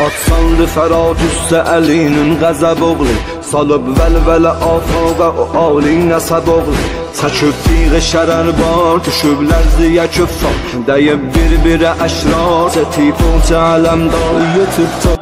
atsandı Fərat üstə əlinin qəzəb oğlu Salıb vəlvələ afaqa o alin nəsəb oğlu Çəkib tiği şərər var, düşüb lərziyə küffar Dəyib bir-birə əşrar, sətib o cələmdar Yetib ta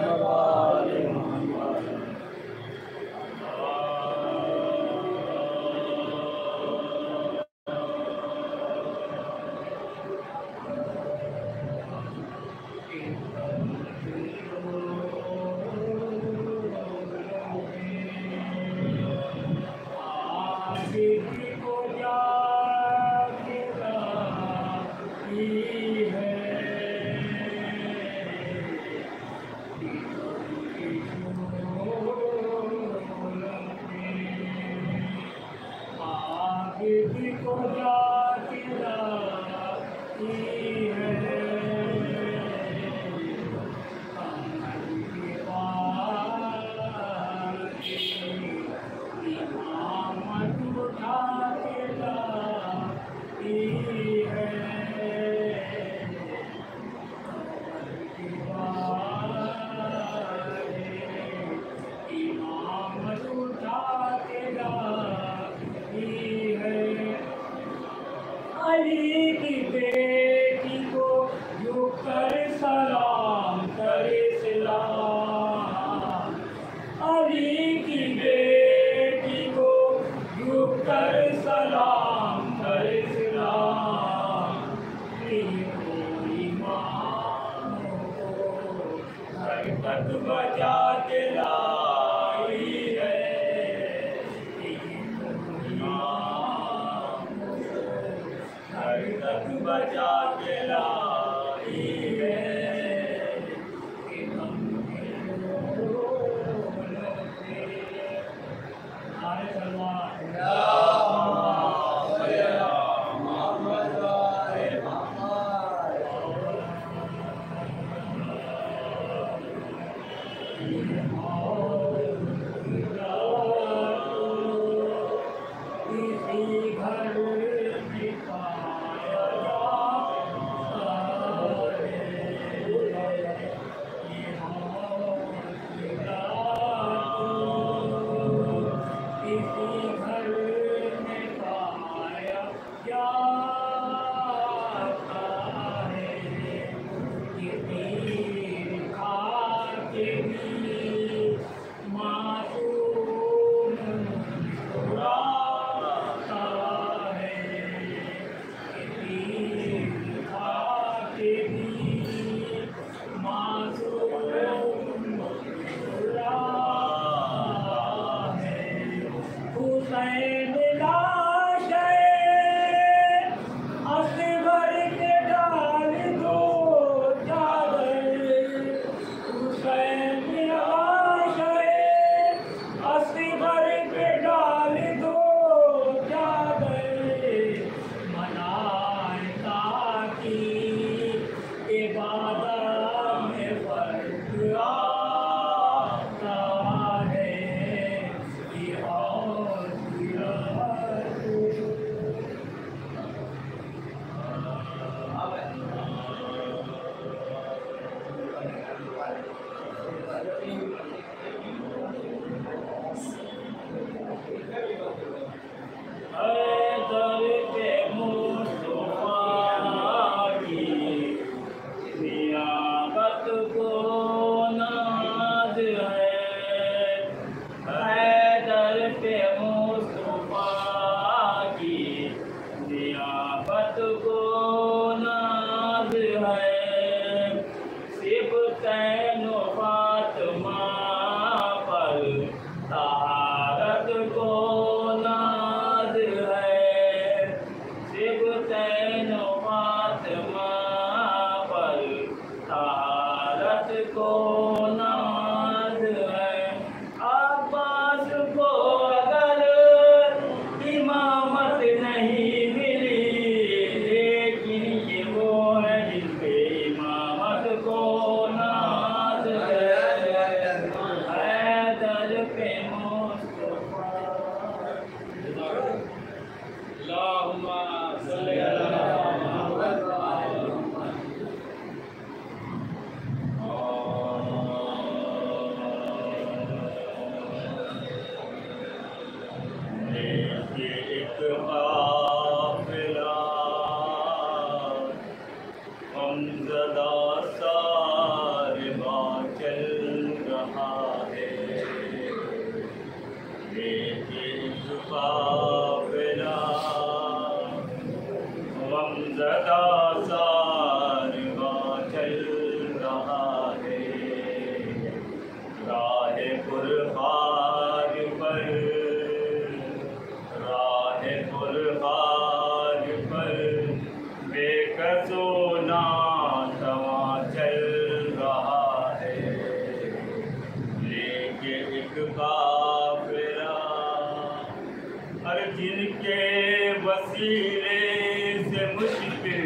وسیلے سے مشکل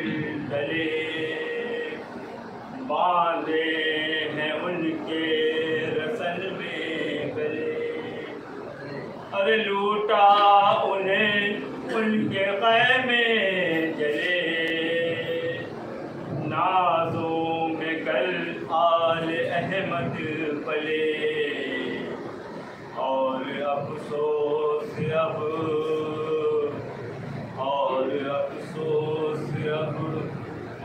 گلے باندھے ہیں ان کے رسن میں گلے، ارے لوٹا انہیں ان کے خیمے جلے، نازوں میں کل آل احمد پلے، اور افسوس اب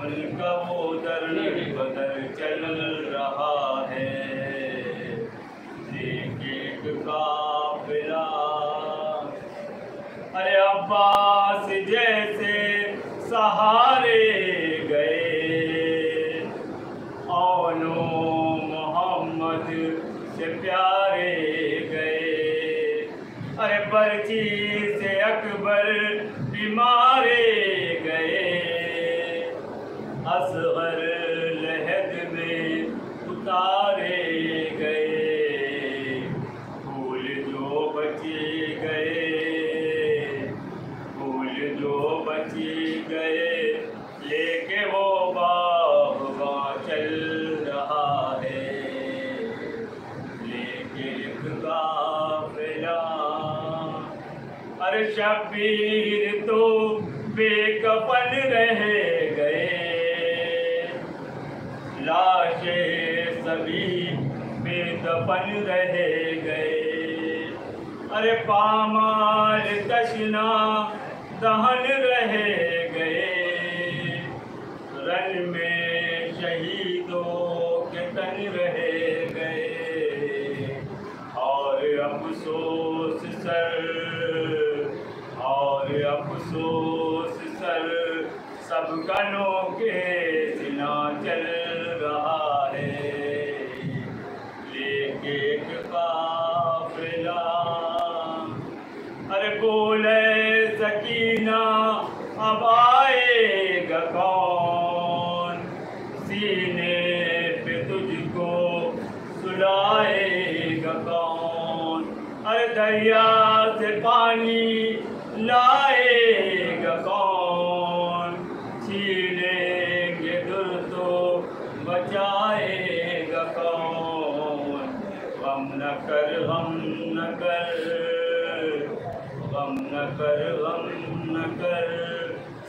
ان کا وہ در بدر چل رہا ہے، ایک ایک قافلہ ارے عباس جیسے سہارے گئے، اونو محمد سے پیارے گئے، ارے برچی سے اکبر بیمارے گئے، اصغر لحد میں اتارے گئے، پھول جو بچی گئے، پھول جو بچی گئے، لے کے وہ باغباں چل رہا ہے، لے کے ایک قافلہ، ارے شبیر تو بے کفن رہ گئے، لاشیں سبھی بے دفن رہ گئے، ارے پامال تشنا دہن رہ گئے، رن میں شہیدوں کے تن رہ گئے، اور افسوس سر سب کنوں کے سنا چل رہا ہے، لے کے ایک قافلہ، ارے بولے سکینہ اب آئے گا کون، سینے پہ تجھ کو سلائے گا کون، ارے دریا سے پانی لائے گا کون، چھینیں گے در تو بچائے گا کون، غم نہ کر غم نہ کر غم نہ کر غم نہ کر،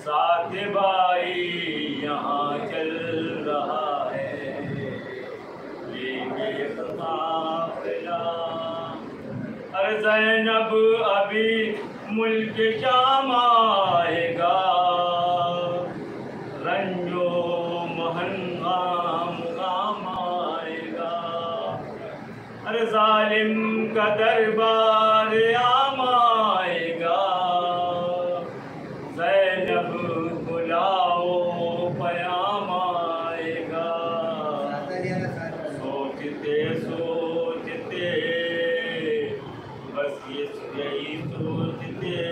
ساتھ بھائی یہاں چل رہا ہے، لیکن قافلہ، ارے زینب ابھی ملک شام آئے گا، رنجو مہنگام غام آئے گا، ارے ظالم کا دربار عام آئے گا، زینب بلاؤ پیام آئے گا، سوچتے سوچتے بس یہی سوچتے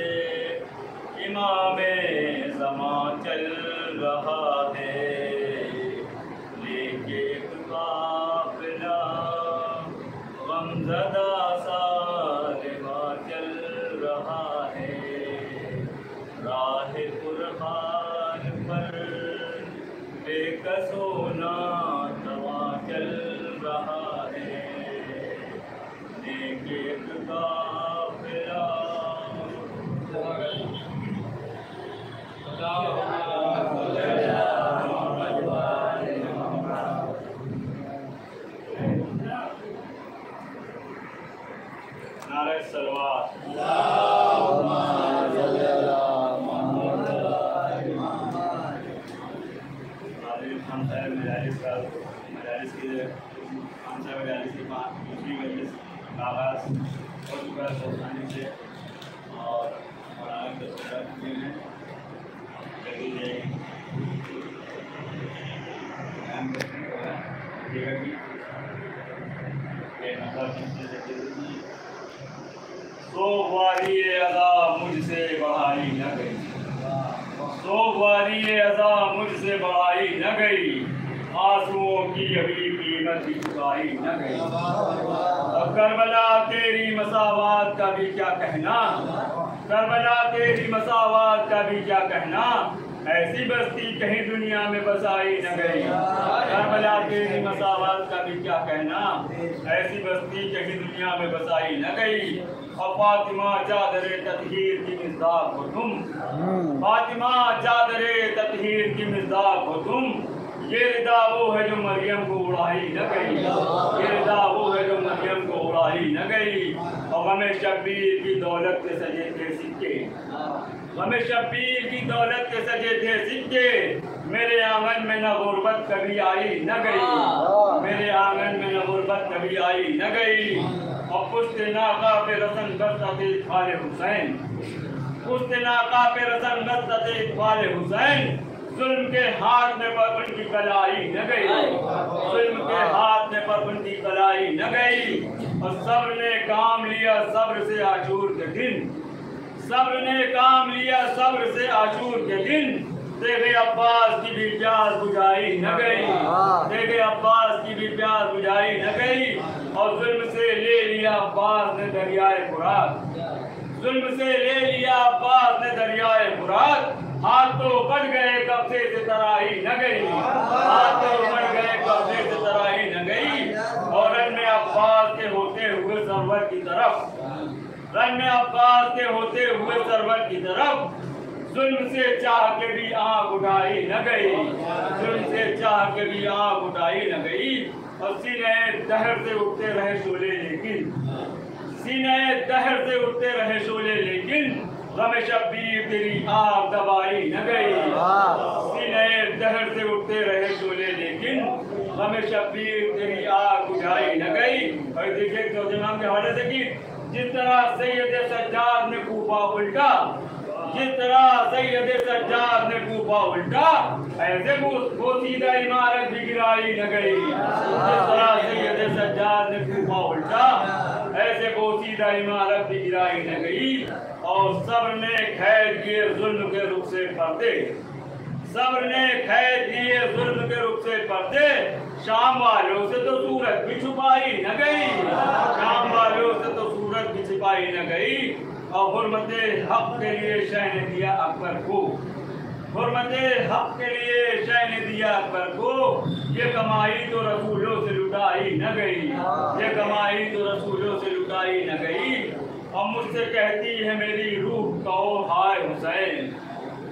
امام زمان چل رہا ہے، لے کے ایک قافلہ غمزدہ سالمہ چل رہا ہے، راہ قرآن پر بے کسونا توا چل رہا ہے، لے کے ایک قافلہ نعرہ صلوات مجالس کی دوسری مجلس کا آغاز ہو چکا ہے سوسانی سے، اور مولانا کے سوچاتے ہیں سوگواری ادا مجھ سے بڑھائی نہ گئی، سوگواری ادا مجھ سے بڑھائی نہ گئی، آنسوؤں کی ابھی قیمت بھی چکائی نہ گئی، اور کربلا تیری مساوات کا بھی کیا کہنا، کربلا تیری مساوات کا بھی کیا کہنا، ایسی بستی کہیں دنیا میں بسائی نہ گئی۔ کربلا تیری مساوات کا بھی کیا کہنا، ایسی بستی کہیں دنیا میں بسائی نہ گئی۔ اور فاطمہ چادر تطہیر کی مصداق ہو تم، فاطمہ چادر تطہیر کی مصداق ہو تم، یہ ردا وہ ہے جو مریم کو اڑائی نہ گئی، یہ ردا وہ ہے جو مریم کو اڑائی نہ گئی۔ اور غم شبیر کی دولت کے سجے تھے سکے، غم شبیر کی دولت کے سجے تھے سکے، میرے آنگن میں نہ غربت کبھی آئی نہ گئی، میرے آنگن میں نہ غربت کبھی آئی نہ گئی۔ اور پشت ناقہ پہ رسن بستا تھے اطفال حسین، پشت ناقہ پہ رسن بستا تھے اطفال حسین، ظلم کے ہاتھ میں پر ان کی کلائی نہ گئی، ظلم کے ہاتھ میں پر ان کی کلائی نہ گئی۔ اور صبر نے کام لیا صبر سے عاشور کے دن، صبر نے کام لیا صبر سے عاشور کے دن، دیکھے عباس کی بھی پیاس بجھائی نہ گئی، دیکھے عباس کی بھی پیاس بجھائی نہ گئی۔ اور ظلم سے لے لیا عباس نے دریائے فرات، ظلم سے لے لیا عباس نے دریائے فرات، ہاتھ تو کٹ گئے قبضے سے ترائی نہ گئی، ہاتھ تو کٹ گئے قبضے سے ترائی نہ گئی۔ اور رن میں عباس کے ہوتے ہوئے سرور کی طرف، رن میں عباس کے ہوتے ہوئے سرور کی طرف، ظلم سے چاہ کے بھی آنکھ اٹھائی نہ گئی، ظلم سے چاہ کے بھی آنکھ اٹھائی نہ گئی۔ اور سینے دہر سے اٹھتے رہے شعلے لیکن، سینے دہر سے اٹھتے رہے شعلے لیکن، غم شبیر تیری آگ دبائی نہ گئی، سینے دہر سے اٹھتے رہے شعلے لیکن، غم شبیر تیری آگ بجھائی نہ گئی۔ اور دیکھیے امام کے حوالے سے کہ جس طرح سید سجاد نے کوفہ الٹا، جس طرح سید سجاد نے کوفہ الٹا، ایسے بوسیدہ عمارت بھی گرائی نہ گئی، جس طرح سید سجاد نے کوفہ الٹا، ایسے بوسیدہ عمارت بھی گرائی نہ گئی۔ اور صبر نے کھید کیے ظلم کے رخ سے پردے، صبر نے کھید کیے ظلم کے رخ سے پردے، شام والوں سے تو صورت بھی چھپائی نہ گئی، شام والوں سے تو صورت بھی چھپائی نہ گئی۔ اور حرمت حق کے لیے شہ نے دیا اکبر کو، حرمت حق کے لیے شہ نے دیا اکبر کو، یہ کمائی تو رسولوں سے لٹائی نہ گئی، یہ کمائی تو رسولوں سے لٹائی نہ گئی۔ اور مجھ سے کہتی ہے میری روح کہو ہائے حسین،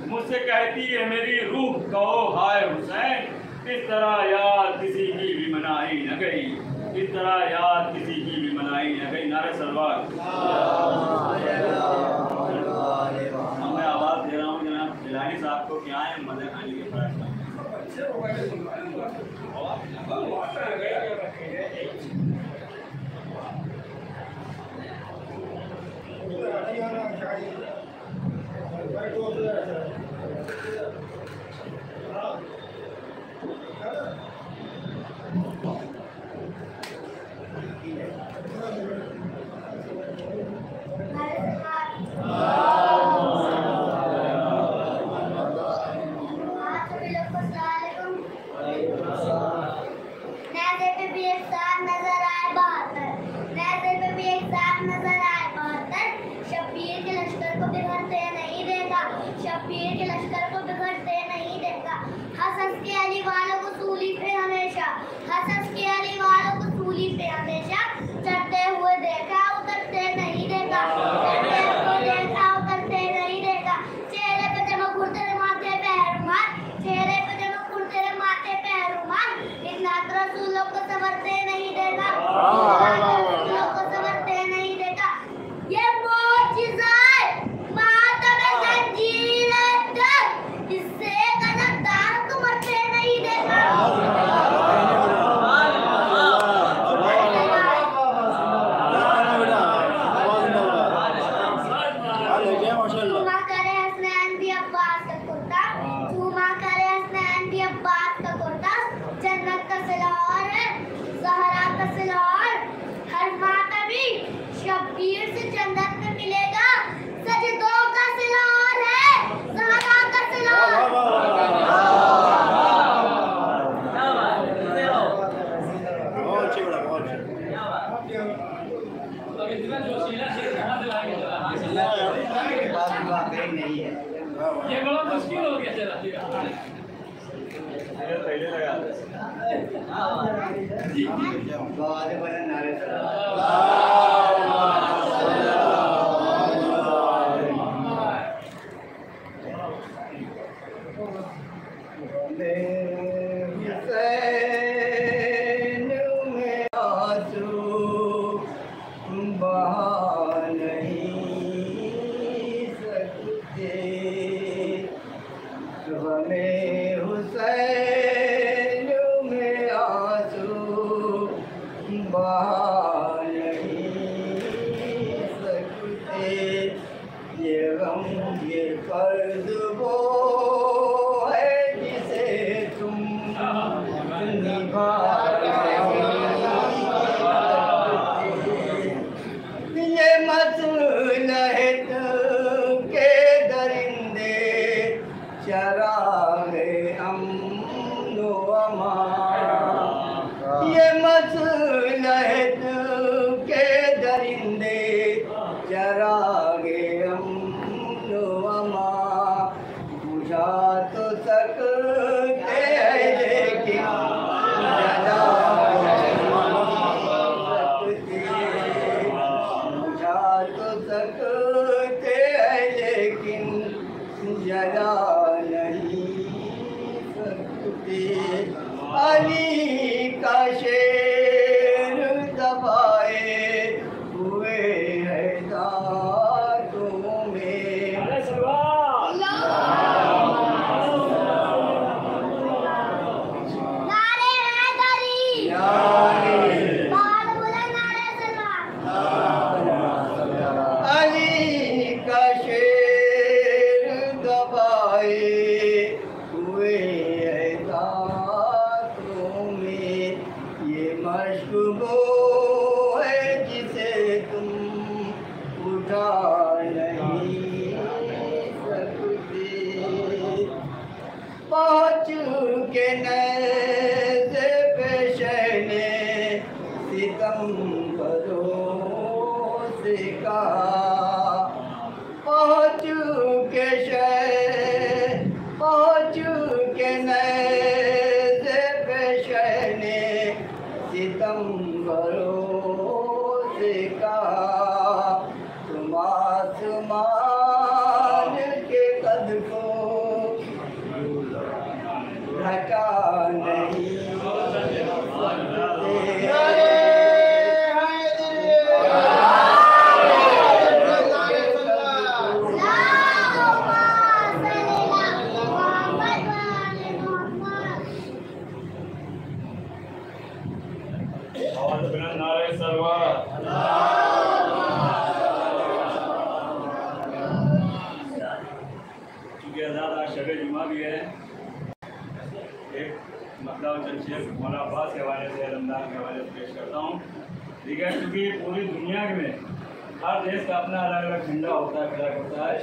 مجھ سے کہتی ہے میری روح کہو ہائے حسین، اس طرح یاد کسی کی بھی منائی نہ گئی، اس طرح یاد کسی کی بھی منائی نہ گئی۔ نعرہ سلوات۔ میں آواز دے رہا ہوں جناب جیلانی صاحب کو کہ آئیں مزے کھانے کے فرائض۔ شبیر کے لشکر کو بگڑتے نہیں دیکھا، ہنس ہنس کے علی والوں کو سولی پہ ہمیشہ، ہنس ہنس کے علی والوں کو سولی پہ ہمیشہ، چڑھتے ہوئے دیکھا اترتے نہیں دیکھا، چڑھتے ہوئے دیکھا اترتے نہیں دیکھا، چہرے پہ چمک اڑتے ماتھے پہ رومال، چہرے پہ چمک اڑتے ماتھے پہ رومال، اتنا رسولوں کو سنورتے نہیں دیکھا، رسولوں کو سنورتے نہیں دیکھا۔ یہ معجزہ شبیر سے جنت میں ملے گا، سجدوں کا سلور ہے، زہرا کا سلور۔ یہ بڑا مشکل ہو گیا چلا پہلے لگا مولانا عباس کے حوالے سے رمضان کے حوالے سے پیش کرتا ہوں. ٹھیک ہے, کیونکہ پوری دنیا میں ہر دیش کا اپنا الگ الگ جھنڈا ہوتا ہے, فلیگ ہوتا ہے,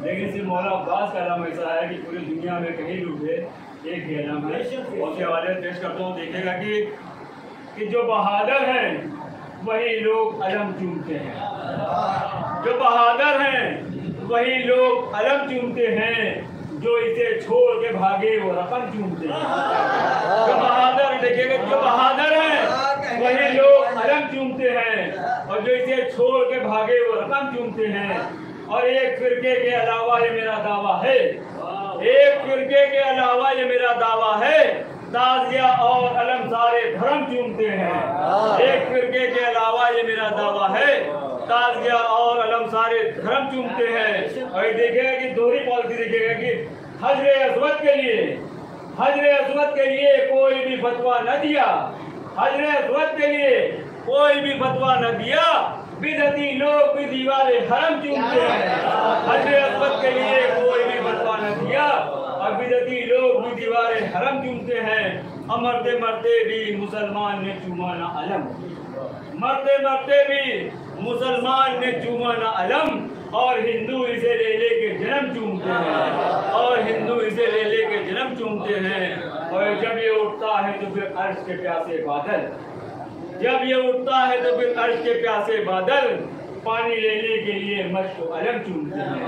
لیکن صرف مولانا عباس کا علم ایسا ہے کہ پوری دنیا میں کہیں ڈوبے ایک ہی علم ہے. اس کے حوالے سے پیش کرتا ہوں. دیکھے گا کہ جو بہادر ہیں وہی لوگ علم چومتے ہیں, جو بہادر ہیں وہی لوگ علم چومتے ہیں, جو اسے چھوڑ کے بھاگے وہ رقم چومتے ہیں. جو بہادر دیکھیے گا, جو بہادر ہیں وہی لوگ علم چومتے ہیں, اور جو اسے چھوڑ کے بھاگے وہ رقم چومتے ہیں. اور ایک فرقے کے علاوہ یہ میرا دعویٰ ہے, ایک فرقے کے علاوہ یہ میرا دعویٰ ہے, تازیہ اور علم سارے دھرم چومتے ہیں. ایک فرقے کے علاوہ یہ میرا دعویٰ ہے, تازیہ اور علم سارے دھرم چومتے ہیں. اور دیکھے گا کہ دوہری پالیسی دیکھے گا کہ حجر اسود کے لیے کوئی بھی فتویٰ نہ دیا, حجر اسود کے لیے کوئی بھی فتویٰ نہ دیا, بدعتی لوگ بھی دیوار حرم چومتے ہیں. حجر اسود کے لیے کوئی بھی فتویٰ نہ دیا, اور بدعتی لوگ بھی دیوار حرم چومتے ہیں. اور مرتے مرتے بھی مسلمان نے چوما نہ علم, مرتے مرتے بھی مسلمان نے چوما نہ علم, اور ہندو اسے لے لے کے جنم چومتے ہیں, اور ہندو اسے لے لے کے جنم چومتے ہیں. اور جب یہ اٹھتا ہے تو پھر عرش کے پیاسے بادل, جب یہ اٹھتا ہے تو پھر عرش کے پیاسے بادل پانی لینے کے لیے مشق و علم چونتے ہیں.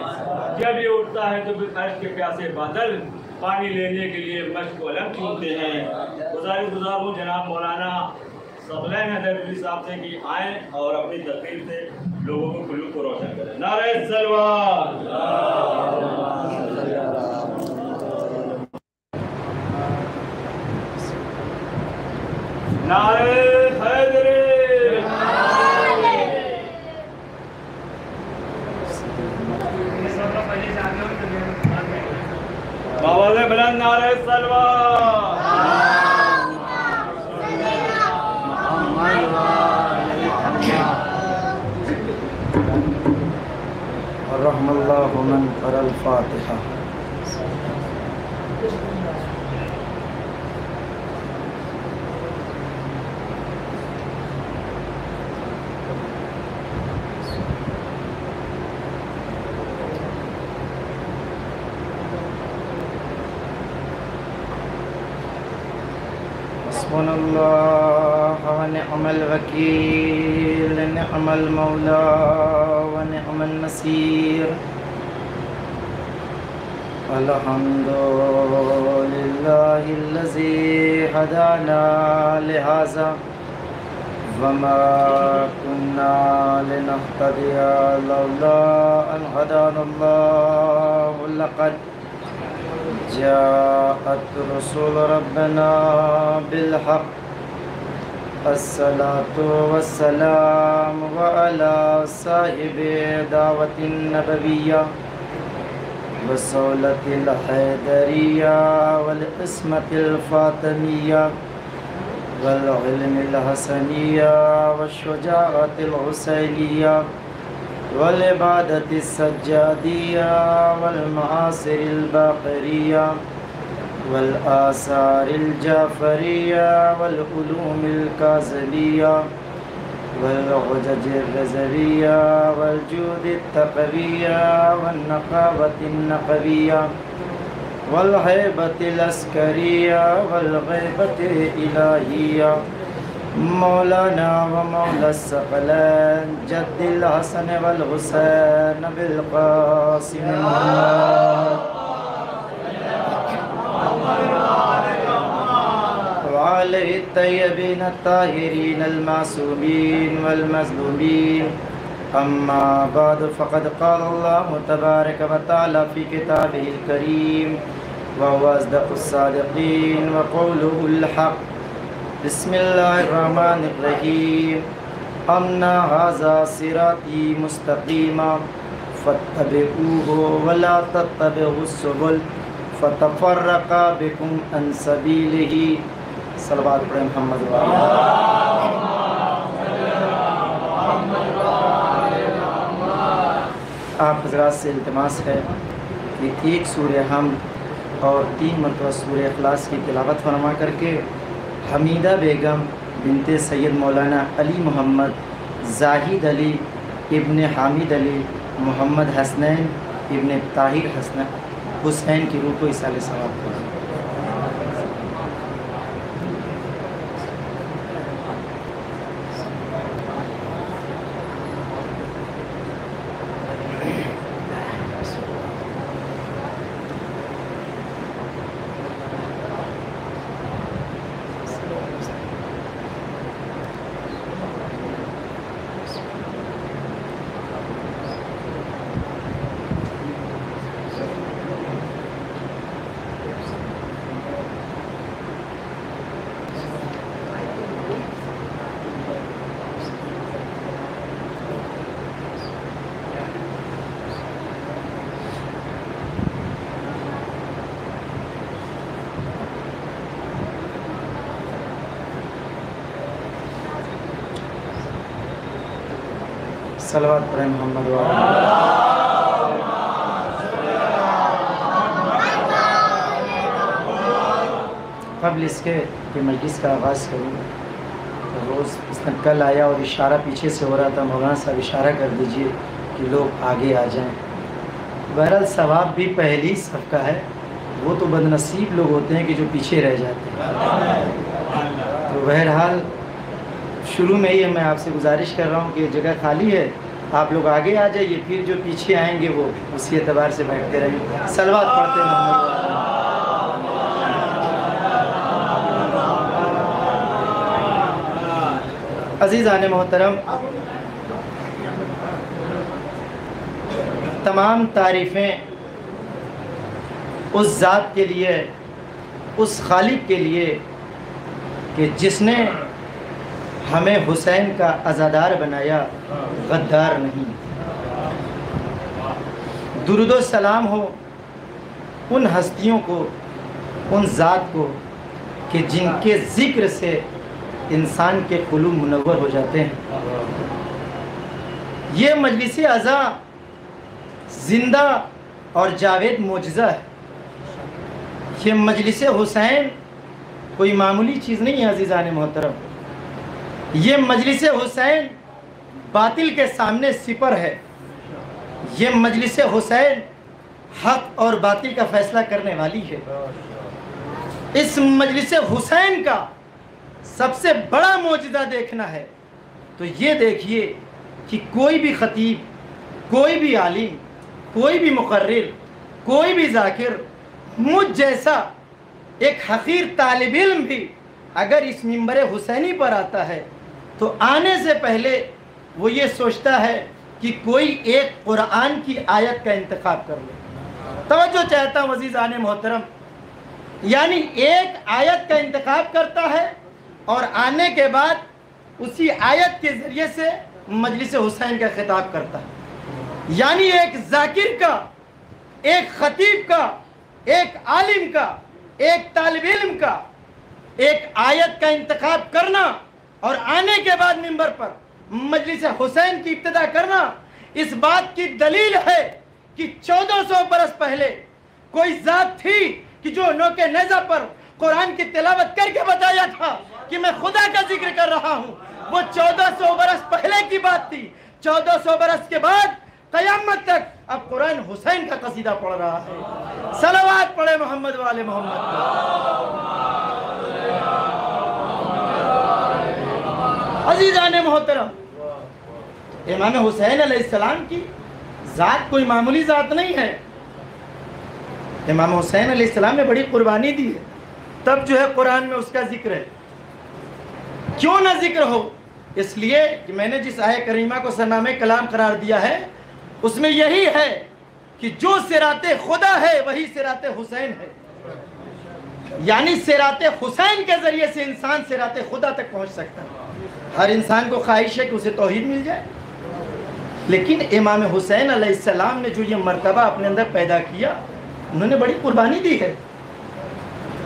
جب یہ اٹھتا ہے تو پھر عرش کے پیاسے بادل پانی لینے کے لیے مشق و علم چونتے ہیں. گزار ہوں جناب مولانا ثقلین حیدر علی صاحب سے کہ آئیں اور اپنی تقریر سے لوگوں کو قلوب کو روشن کریں. نعرہ سلوات. نعرہ حیدری. آواز بلند. نعرہ سلوات. رحم اللہ من قرأ الفاتحہ. حسبنا اللہ ونعم الوکیل نعم المولا ونعم النصیر. الحمد للہ الذی ہدانا لہذا وما كنا لنهتدي لولا ان هدانا اللہ. لقد جاءت رسول ربنا بالحق. الصلاة والسلام على صاحب دعوة النبوية وصولة الحيدرية والقسمة الفاطمية والعلم الحسنية والشجاعة الحسينية والعبادة السجادية والمعاصر الباقرية والآثار الجعفرية والعلوم الكاظمية والعجج الرضوية والجود التقوية والنقاوة النقوية والهيبة العسكرية والغيبة الإلهية مولانا ومولا الثقلين جد الحسن والحسين بالقاسم محمد وعليه الطيبين الطاهرين المعصومين والمظلومين. أما بعد فقد قال الله تبارك وتعالى في كتابه الكريم وهو أصدق الصادقين وقوله الحق. بسم الله الرحمن الرحيم. أن هذا صراطي مستقيما فاتبعوه ولا تتبعوا السبل فتفرق بكم عن سبيله. صلوات پڑھیں محمد آپ حضرات سے التماس ہے کہ ایک سورہ حمد اور 3 مرتبہ سورہ اخلاص کی تلاوت فرما کر کے حمیدہ بیگم بنت سید مولانا علی محمد زاہد علی ابن حامد علی محمد حسنین ابن طاہر حسین کی روح کو ایصال ثواب کریں. صلوات پڑھیں محمد قبل اس کے کہ مجلس کا آغاز کروں. روز اس نے کل آیا اور اشارہ پیچھے سے ہو رہا تھا، مولانا صاحب اشارہ کر دیجئے کہ لوگ آگے آ جائیں. بہرحال ثواب بھی پہلی صف کا ہے، وہ تو بد نصیب لوگ ہوتے ہیں کہ جو پیچھے رہ جاتے ہیں. تو بہرحال شروع میں ہی میں آپ سے گزارش کر رہا ہوں کہ جگہ خالی ہے، آپ لوگ آگے آ جائیے، پھر جو پیچھے آئیں گے وہ اسی اعتبار سے بیٹھتے رہیے۔ صلوات پڑھتے ہیں عزیزان محترم، تمام تعریفیں اس ذات کے لیے، اس خالق کے لیے کہ جس نے ہمیں حسین کا عزادار بنایا، غدار نہیں۔ درود و سلام ہو ان ہستیوں کو، ان ذات کو کہ جن کے ذکر سے انسان کے قلوب منور ہو جاتے ہیں۔ یہ مجلس عزا زندہ اور جاوید معجزہ ہے۔ یہ مجلس حسین کوئی معمولی چیز نہیں ہے عزیزان محترم، یہ مجلس حسین باطل کے سامنے سپر ہے، یہ مجلس حسین حق اور باطل کا فیصلہ کرنے والی ہے۔ اس مجلس حسین کا سب سے بڑا معجزہ دیکھنا ہے تو یہ دیکھیے کہ کوئی بھی خطیب، کوئی بھی عالم، کوئی بھی مقرر، کوئی بھی ذاکر، مجھ جیسا ایک حقیر طالب علم بھی اگر اس منبر حسینی پر آتا ہے تو آنے سے پہلے وہ یہ سوچتا ہے کہ کوئی ایک قرآن کی آیت کا انتخاب کر لے۔ توجہ چاہتا ہوں عزیزان محترم، یعنی ایک آیت کا انتخاب کرتا ہے اور آنے کے بعد اسی آیت کے ذریعے سے مجلس حسین کا خطاب کرتا ہے۔ یعنی ایک ذاکر کا، ایک خطیب کا، ایک عالم کا، ایک طالب علم کا ایک آیت کا انتخاب کرنا اور آنے کے بعد منبر پر مجلس حسین کی ابتدا کرنا، اس بات کی دلیل ہے کہ 1400 برس پہلے کوئی ذات تھی کہ جو نوک نیزہ پر قرآن کی تلاوت کر کے بتایا تھا کہ میں خدا کا ذکر کر رہا ہوں۔ وہ 1400 برس پہلے کی بات تھی۔ 1400 برس کے بعد قیامت تک اب قرآن حسین کا قصیدہ پڑھ رہا ہے۔ صلوات پڑھے محمد والے محمد۔ عزیزان محترم، امام حسین علیہ السلام کی ذات کوئی معمولی ذات نہیں ہے۔ امام حسین علیہ السلام نے بڑی قربانی دی ہے، تب جو ہے قرآن میں اس کا ذکر ہے۔ کیوں نہ ذکر ہو؟ اس لیے کہ میں نے جس آیہ کریمہ کو سرنامہ کلام قرار دیا ہے اس میں یہی ہے کہ جو صراط خدا ہے وہی صراط حسین ہے، یعنی صراط حسین کے ذریعے سے انسان صراط خدا تک پہنچ سکتا ہے۔ ہر انسان کو خواہش ہے کہ اسے توحید مل جائے، لیکن امام حسین علیہ السلام نے جو یہ مرتبہ اپنے اندر پیدا کیا، انہوں نے بڑی قربانی دی ہے۔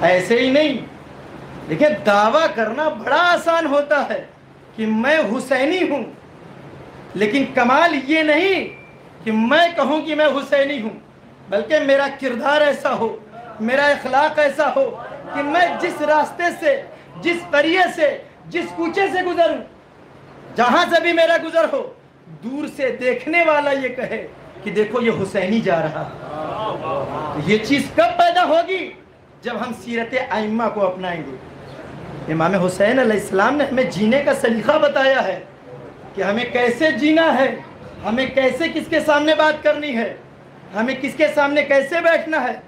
ایسے ہی نہیں، لیکن دعویٰ کرنا بڑا آسان ہوتا ہے کہ میں حسینی ہوں، لیکن کمال یہ نہیں کہ میں کہوں کہ میں حسینی ہوں، بلکہ میرا کردار ایسا ہو، میرا اخلاق ایسا ہو کہ میں جس راستے سے، جس قریے سے، جس کوچے سے گزروں، جہاں سے بھی میرا گزر ہو، دور سے دیکھنے والا یہ کہے کہ دیکھو یہ حسینی جا رہا ہے۔ یہ چیز کب پیدا ہوگی؟ جب ہم سیرت ائمہ کو اپنائیں گے۔ امام حسین علیہ السلام نے ہمیں جینے کا سلیقہ بتایا ہے کہ ہمیں کیسے جینا ہے، ہمیں کیسے کس کے سامنے بات کرنی ہے، ہمیں کس کے سامنے کیسے بیٹھنا ہے۔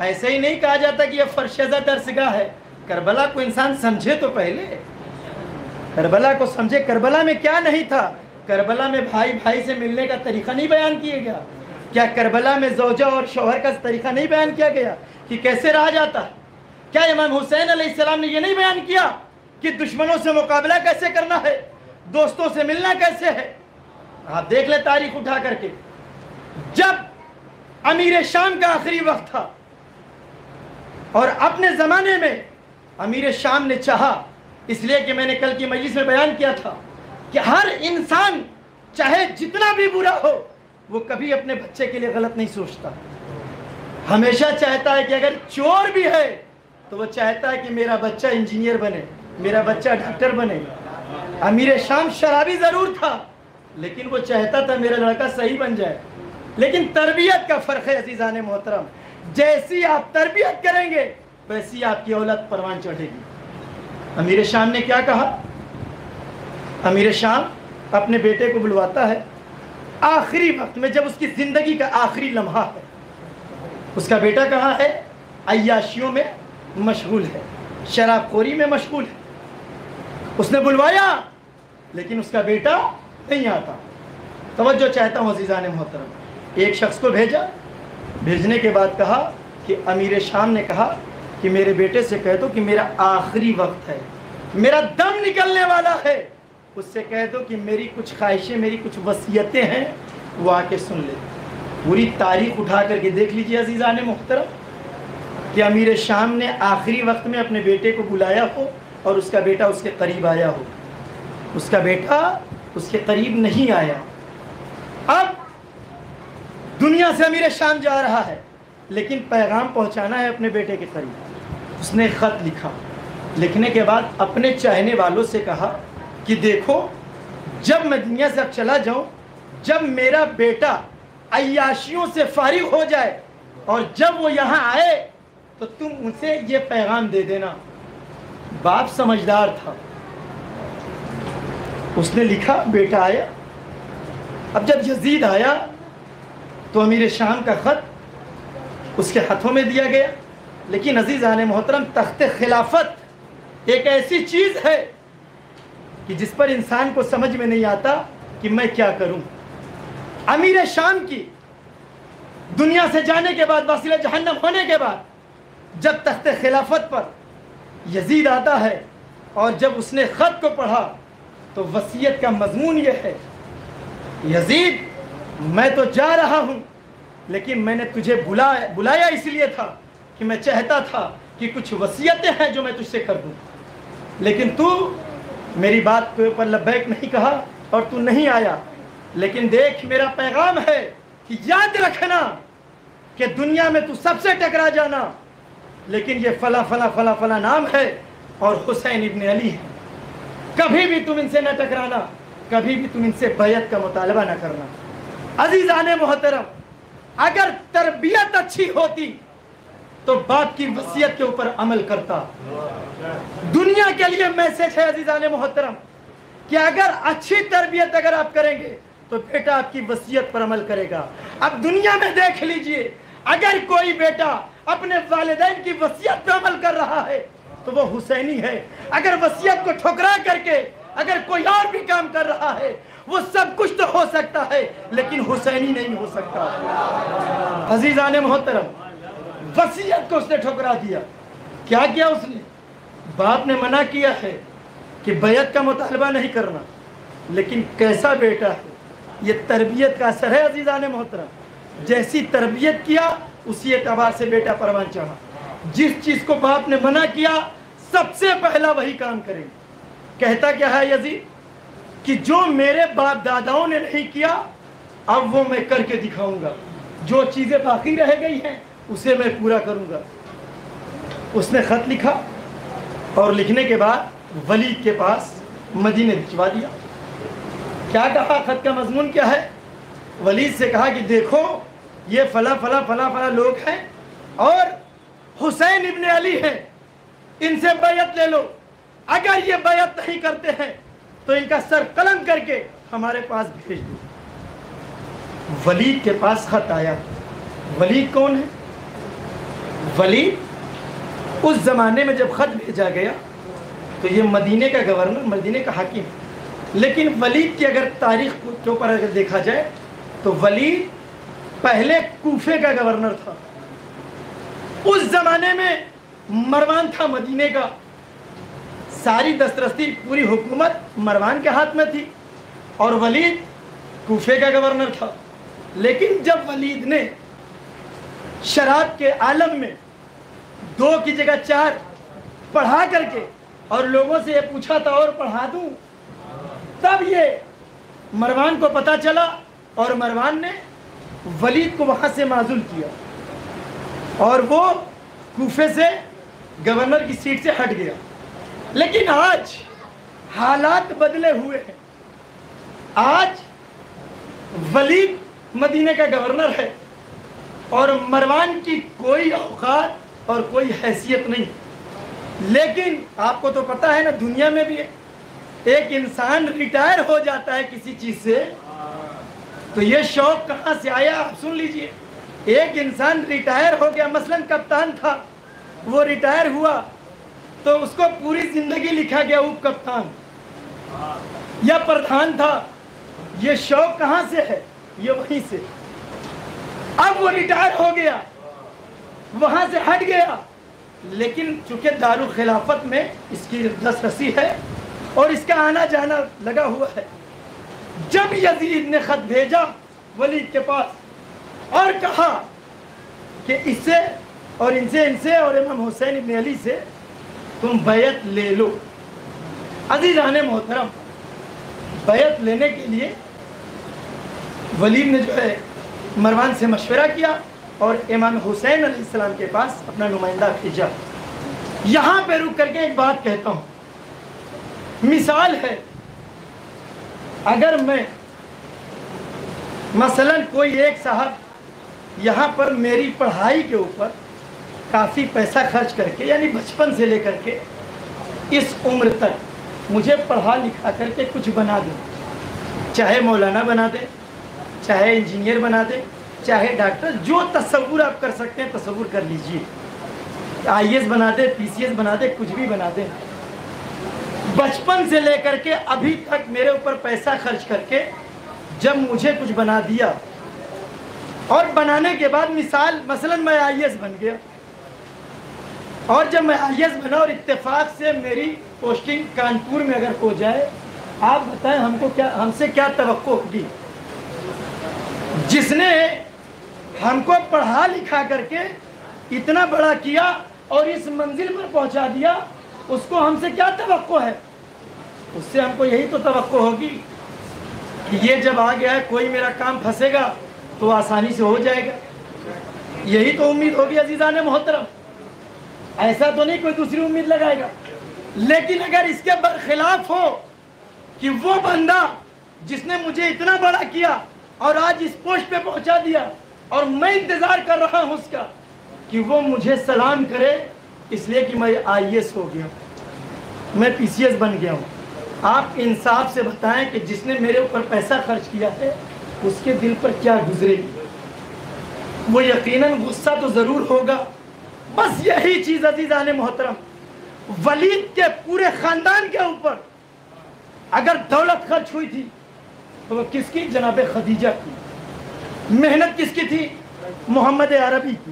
ایسے ہی نہیں کہا جاتا کہ یہ فرشدہ درسگاہ ہے۔ کربلا کو انسان سمجھے تو پہلے، کربلا کو سمجھے۔ کربلا میں کیا نہیں تھا؟ کربلا میں بھائی بھائی سے ملنے کا طریقہ نہیں بیان کیا گیا؟ کیا کربلا میں زوجہ اور شوہر کا طریقہ نہیں بیان کیا گیا کہ کیسے رہا جاتا ہے؟ کیا امام حسین علیہ السلام نے یہ نہیں بیان کیا کہ دشمنوں سے مقابلہ کیسے کرنا ہے، دوستوں سے ملنا کیسے ہے؟ آپ دیکھ لیں تاریخ اٹھا کر کے، جب امیر شام کا آخری وقت تھا اور اپنے زمانے میں امیر شام نے چاہا، اس لیے کہ میں نے کل کی مجلس میں بیان کیا تھا کہ ہر انسان چاہے جتنا بھی برا ہو وہ کبھی اپنے بچے کے لیے غلط نہیں سوچتا، ہمیشہ چاہتا ہے کہ اگر چور بھی ہے تو وہ چاہتا ہے کہ میرا بچہ انجینئر بنے، میرا بچہ ڈاکٹر بنے۔ امیر شام شرابی ضرور تھا لیکن وہ چاہتا تھا میرا لڑکا صحیح بن جائے۔ لیکن تربیت کا فرق ہے عزیزان محترم، جیسی آپ تربیت کریں گے ویسی آپ کی اولاد پروان چڑھے گی۔ امیر شام نے کیا کہا امیر شام اپنے بیٹے کو بلواتا ہے آخری وقت میں، جب اس کی زندگی کا آخری لمحہ ہے۔ اس کا بیٹا کہاں ہے؟ عیاشیوں میں مشغول ہے، شراب خوری میں مشغول ہے۔ اس نے بلوایا لیکن اس کا بیٹا نہیں آتا۔ توجہ چاہتا ہوں عزیزان محترم، ایک شخص کو بھیجا، بھیجنے کے بعد کہا کہ امیر شام نے کہا کہ میرے بیٹے سے کہہ دو کہ میرا آخری وقت ہے، میرا دم نکلنے والا ہے، اس سے کہہ دو کہ میری کچھ خواہشیں، میری کچھ وصیتیں ہیں، وہ آ کے سن لے۔ پوری تاریخ اٹھا کر کے دیکھ لیجئے عزیزان محترم کہ امیر شام نے آخری وقت میں اپنے بیٹے کو بلایا ہو اور اس کا بیٹا اس کے قریب آیا ہو۔ اس کا بیٹا اس کے قریب نہیں آیا۔ اب دنیا سے امیر شام جا رہا ہے لیکن پیغام پہنچانا ہے اپنے بیٹے کے قریب۔ اس نے خط لکھا، لکھنے کے بعد اپنے چاہنے والوں سے کہا کہ دیکھو، جب میں دنیا سے اب چلا جاؤں، جب میرا بیٹا عیاشیوں سے فارغ ہو جائے اور جب وہ یہاں آئے تو تم ان سے یہ پیغام دے دینا۔ باپ سمجھدار تھا، اس نے لکھا، بیٹا آیا۔ اب جب یزید آیا تو امیر شام کا خط اس کے ہاتھوں میں دیا گیا۔ لیکن عزیزان محترم، تخت خلافت ایک ایسی چیز ہے کہ جس پر انسان کو سمجھ میں نہیں آتا کہ میں کیا کروں۔ امیر شام کی دنیا سے جانے کے بعد، واصل جہنم ہونے کے بعد، جب تخت خلافت پر یزید آتا ہے اور جب اس نے خط کو پڑھا تو وصیت کا مضمون یہ ہے، یزید میں تو جا رہا ہوں لیکن میں نے تجھے بلایا اس لیے تھا کہ میں چاہتا تھا کہ کچھ وصیتیں ہیں جو میں تجھ سے کر دوں، لیکن تو میری بات کے اوپر لبیک نہیں کہا اور تو نہیں آیا۔ لیکن دیکھ، میرا پیغام ہے کہ یاد رکھنا کہ دنیا میں تو سب سے ٹکرا جانا، لیکن یہ فلاں فلاں فلاں فلاں نام ہے اور حسین ابن علی ہے، کبھی بھی تم ان سے نہ ٹکرانا، کبھی بھی تم ان سے بیعت کا مطالبہ نہ کرنا۔ عزیزان محترم، اگر تربیت اچھی ہوتی تو باپ کی وصیت کے اوپر عمل کرتا۔ دنیا کے لیے میسج ہے عزیزان محترم کہ اگر اچھی تربیت اگر آپ کریں گے تو بیٹا آپ کی وصیت پر عمل کرے گا۔ اب دنیا میں دیکھ لیجئے، اگر کوئی بیٹا اپنے والدین کی وصیت پر عمل کر رہا ہے تو وہ حسینی ہے۔ اگر وصیت کو ٹھکرا کر کے اگر کوئی اور بھی کام کر رہا ہے، وہ سب کچھ تو ہو سکتا ہے لیکن حسینی نہیں ہو سکتا۔ عزیزان محترم، وصیت کو اس نے ٹھکرا دیا۔ کیا کیا اس نے؟ باپ نے منع کیا ہے کہ بیعت کا مطالبہ نہیں کرنا، لیکن کیسا بیٹا ہے، یہ تربیت کا اثر ہے عزیزان محترم۔ جیسی تربیت کیا اسی اعتبار سے بیٹا پروان چڑھا۔ جس چیز کو باپ نے منع کیا سب سے پہلا وہی کام کریں۔ کہتا کیا ہے یزید کہ جو میرے باپ داداؤں نے نہیں کیا اب وہ میں کر کے دکھاؤں گا، جو چیزیں باقی رہ گئی ہیں اسے میں پورا کروں گا۔ اس نے خط لکھا اور لکھنے کے بعد ولید کے پاس مدینے بھجوا دیا۔ کیا کہا؟ خط کا مضمون کیا ہے؟ ولید سے کہا کہ دیکھو، یہ فلاں فلاں فلاں فلاں لوگ ہیں اور حسین ابن علی ہیں، ان سے بیعت لے لو، اگر یہ بیعت نہیں کرتے ہیں تو ان کا سر قلم کر کے ہمارے پاس بھیج دو۔ ولید کے پاس خط آیا۔ ولید کون ہے؟ ولید اس زمانے میں جب خط بھیجا گیا تو یہ مدینے کا گورنر، مدینے کا حاکم، لیکن ولید کی اگر تاریخ کے اوپر اگر دیکھا جائے تو ولید پہلے کوفے کا گورنر تھا۔ اس زمانے میں مروان تھا مدینے کا، ساری دسترستی پوری حکومت مروان کے ہاتھ میں تھی اور ولید کوفے کا گورنر تھا۔ لیکن جب ولید نے شراب کے عالم میں 2 کی جگہ 4 پڑھا کر کے اور لوگوں سے یہ پوچھا تھا اور پڑھا دوں، تب یہ مروان کو پتا چلا اور مروان نے ولید کو وہاں سے معزول کیا اور وہ کوفے سے گورنر کی سیٹ سے ہٹ گیا۔ لیکن آج حالات بدلے ہوئے ہیں۔ آج ولید مدینے کا گورنر ہے اور مروان کی کوئی اوقات اور کوئی حیثیت نہیں۔ لیکن آپ کو تو پتا ہے نا، دنیا میں بھی ایک انسان ریٹائر ہو جاتا ہے کسی چیز سے تو یہ شوق کہاں سے آیا؟ آپ سن لیجئے. ایک انسان ریٹائر ہو گیا، مثلا کپتان تھا، وہ ریٹائر ہوا تو اس کو پوری زندگی لکھا گیا اپ کپتان، یا پردھان تھا. یہ شوق کہاں سے ہے؟ یہ وہیں سے. اب وہ ریٹائر ہو گیا، وہاں سے ہٹ گیا، لیکن چونکہ دارالخلافت میں اس کی دسترسی ہے اور اس کا آنا جانا لگا ہوا ہے. جب یزید نے خط بھیجا ولید کے پاس اور کہا کہ اس سے اور ان سے اور امام حسین ابن علی سے تم بیعت لے لو. عزیزان محترم، بیعت لینے کے لیے ولید نے جو ہے مروان سے مشورہ کیا اور امام حسین علیہ السلام کے پاس اپنا نمائندہ بھیجا. یہاں پہ رک کر کے ایک بات کہتا ہوں. مثال ہے، اگر میں مثلا کوئی ایک صاحب یہاں پر میری پڑھائی کے اوپر کافی پیسہ خرچ کر کے، یعنی بچپن سے لے کر کے اس عمر تک مجھے پڑھا لکھا کر کے کچھ بنا دے، چاہے مولانا بنا دے، چاہے انجینئر بنا دے، چاہے ڈاکٹر، جو تصور آپ کر سکتے ہیں تصور کر لیجئے. IAS بنا دے، PCS بنا دے، کچھ بھی بنا دے. بچپن سے لے کر کے ابھی تک میرے اوپر پیسہ خرچ کر کے جب مجھے کچھ بنا دیا اور بنانے کے بعد مثلا میں IAS بن گیا، اور جب میں IAS بنا اور اتفاق سے میری پوسٹنگ کانپور میں اگر ہو جائے، آپ بتائیں ہم سے کیا توقع ہوگی؟ جس نے ہم کو پڑھا لکھا کر کے اتنا بڑا کیا اور اس منزل پر پہنچا دیا، اس کو ہم سے کیا توقع ہے؟ اس سے ہم کو یہی تو توقع ہوگی کہ یہ جب آ گیا ہے کوئی میرا کام پھنسے گا تو آسانی سے ہو جائے گا. یہی تو امید ہوگی عزیزان محترم. ایسا تو نہیں کوئی دوسری امید لگائے گا. لیکن اگر اس کے برخلاف ہو کہ وہ بندہ جس نے مجھے اتنا بڑا کیا اور آج اس پوسٹ پہ پہنچا دیا اور میں انتظار کر رہا ہوں اس کا کہ وہ مجھے سلام کرے اس لیے کہ میں IAS ہو گیا ہوں، میں PCS بن گیا ہوں، آپ انصاف سے بتائیں کہ جس نے میرے اوپر پیسہ خرچ کیا ہے اس کے دل پر کیا گزرے گی؟ وہ یقیناً غصہ تو ضرور ہوگا. بس یہی چیز عزیزان محترم ولید کے پورے خاندان کے اوپر اگر دولت خرچ ہوئی تھی تو وہ کس کی؟ جناب خدیجہ کی. محنت کس کی تھی؟ محمد عربی کی.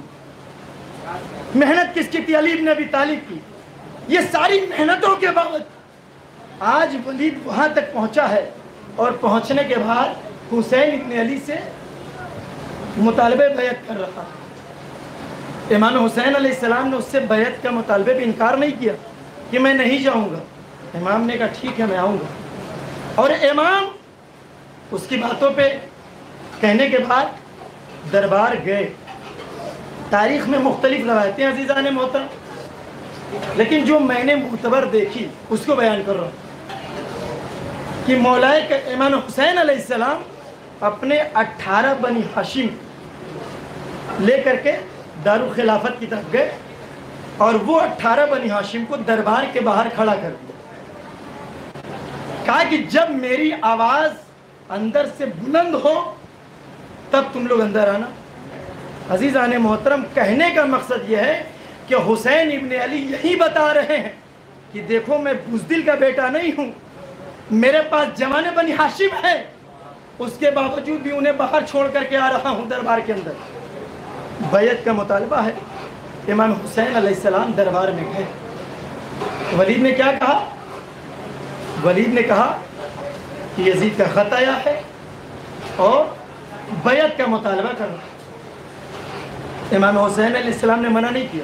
محنت کس کی تھی؟ علی بن ابی طالب کی. یہ ساری محنتوں کے بعد آج ولید وہاں تک پہنچا ہے اور پہنچنے کے بعد حسین ابن علی سے مطالبہ بیعت کر رہا. امام حسین علیہ السلام نے اس سے بیعت کا مطالبے پہ انکار نہیں کیا کہ میں نہیں جاؤں گا. امام نے کہا ٹھیک ہے میں آؤں گا، اور امام اس کی باتوں پہ کہنے کے بعد دربار گئے. تاریخ میں مختلف روایتیں عزیزان محترم، لیکن جو میں نے معتبر دیکھی اس کو بیان کر رہا ہوں کہ مولائے امام حسین علیہ السلام اپنے 18 بنی ہاشم لے کر کے دارالخلافت کی طرف گئے اور وہ 18 بنی ہاشم کو دربار کے باہر کھڑا کر دیا. کہا کہ جب میری آواز اندر سے بلند ہو تب تم لوگ اندر آنا. عزیزان محترم، کہنے کا مقصد یہ ہے کہ حسین ابن علی یہی بتا رہے ہیں کہ دیکھو میں بزدل کا بیٹا نہیں ہوں، میرے پاس جوان بنی ہاشم ہے، اس کے باوجود بھی انہیں باہر چھوڑ کر کے آ رہا ہوں دربار کے اندر. بیعت کا مطالبہ ہے. امام حسین علیہ السلام دربار میں گئے. ولید نے کیا کہا؟ ولید نے کہا کہ یزید کا خط آیا ہے اور بیعت کا مطالبہ کرنا. امام حسین علیہ السلام نے منع نہیں کیا.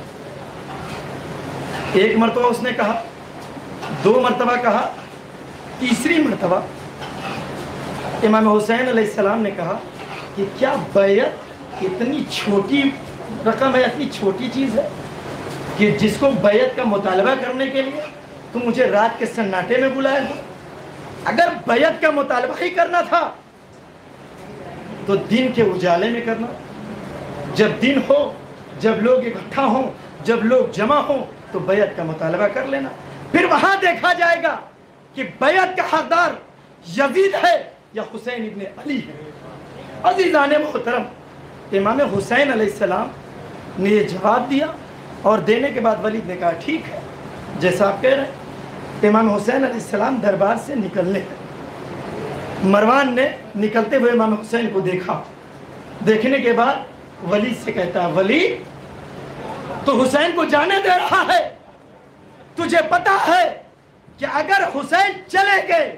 ایک مرتبہ اس نے کہا، 2 مرتبہ کہا، تیسری مرتبہ امام حسین علیہ السلام نے کہا کہ کیا بیعت اتنی چھوٹی رقم ہے، اتنی چھوٹی چیز ہے کہ جس کو بیعت کا مطالبہ کرنے کے لیے تم مجھے رات کے سناٹے میں بلائے ہو؟ اگر بیعت کا مطالبہ ہی کرنا تھا تو دن کے اجالے میں کرنا. جب دن ہو، جب لوگ اکٹھا ہوں، جب لوگ جمع ہوں تو بیعت کا مطالبہ کر لینا. پھر وہاں دیکھا جائے گا کہ بیعت کا حقدار یزید ہے یا حسین ابن علی ہے؟ عزیزان محترم، امام حسین علیہ السلام نے یہ جواب دیا، اور دینے کے بعد ولید نے کہا ٹھیک ہے جیسا آپ کہہ رہے ہیں۔ امام حسین علیہ السلام دربار سے نکلنے ہیں، مروان نے نکلتے ہوئے امام حسین کو دیکھا، دیکھنے کے بعد ولید سے کہتا ہے ولید تو حسین کو جانے دے رہا ہے، تجھے پتا ہے کہ اگر حسین چلے گئے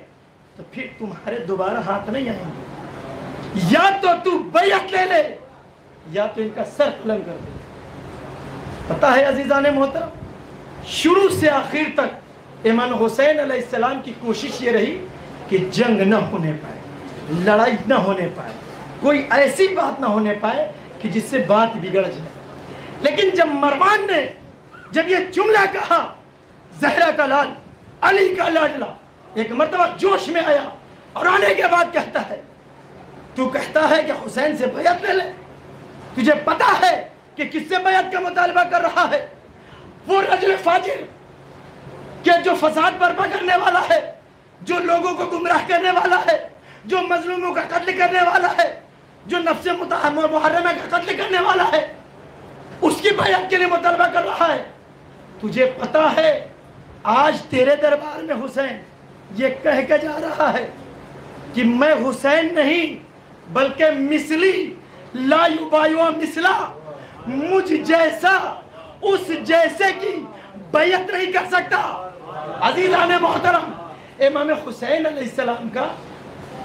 تو پھر تمہارے دوبارہ ہاتھ نہیں آئیں گے، یا تو بیعت لے لے یا تو ان کا سر قلم کر دے۔ پتا ہے عزیزان محترم، شروع سے آخر تک امام حسین علیہ السلام کی کوشش یہ رہی کہ جنگ نہ ہونے پائے، لڑائی نہ ہونے پائے، کوئی ایسی بات نہ ہونے پائے کہ جس سے بات بگڑ جائے۔ لیکن جب مروان نے جب یہ جملہ کہا، زہرا کا لال، علی کا لاڈلا، ایک مرتبہ جوش میں آیا اور آنے کے بعد کہتا ہے تو کہتا ہے کہ حسین سے بیعت لے لے، تجھے پتا ہے کہ کس سے بیعت کا مطالبہ کر رہا ہے؟ وہ رجل فاجر کہ جو فساد برپا کرنے والا ہے، جو لوگوں کو گمراہ کرنے والا ہے، جو مظلوموں کا قتل کرنے والا ہے، جو نفس محرمہ کا قتل کرنے والا ہے، اس کی بیعت کے لیے مطالبہ کر رہا ہے۔ تجھے پتا ہے آج تیرے دربار میں حسین یہ کہہ کے جا رہا ہے کہ میں حسین نہیں بلکہ مثلی لا یبایع مثلا، مجھ جیسا اس جیسے کی بیعت نہیں کر سکتا۔ عزیزان محترم، امام حسین علیہ السلام کا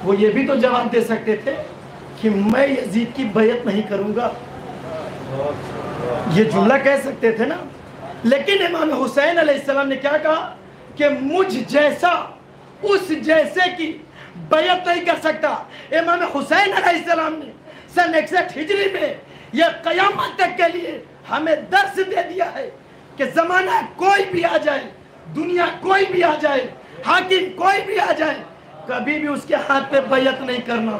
وہ یہ بھی تو جواب دے سکتے تھے کہ میں یزید کی بیعت نہیں کروں گا، یہ جملہ کہہ سکتے تھے نا۔ لیکن امام حسین علیہ السلام نے کیا کہا کہ مجھ جیسا اس جیسے کی بیعت نہیں کر سکتا۔ امام حسین علیہ السلام نے سن 61 ہجری میں یہ قیامت تک کے لیے ہمیں درس دے دیا ہے کہ زمانہ کوئی بھی آ جائے، دنیا کوئی بھی آ جائے، حاکم کوئی بھی آ جائے، کبھی بھی اس کے ہاتھ پہ بیعت نہیں کرنا۔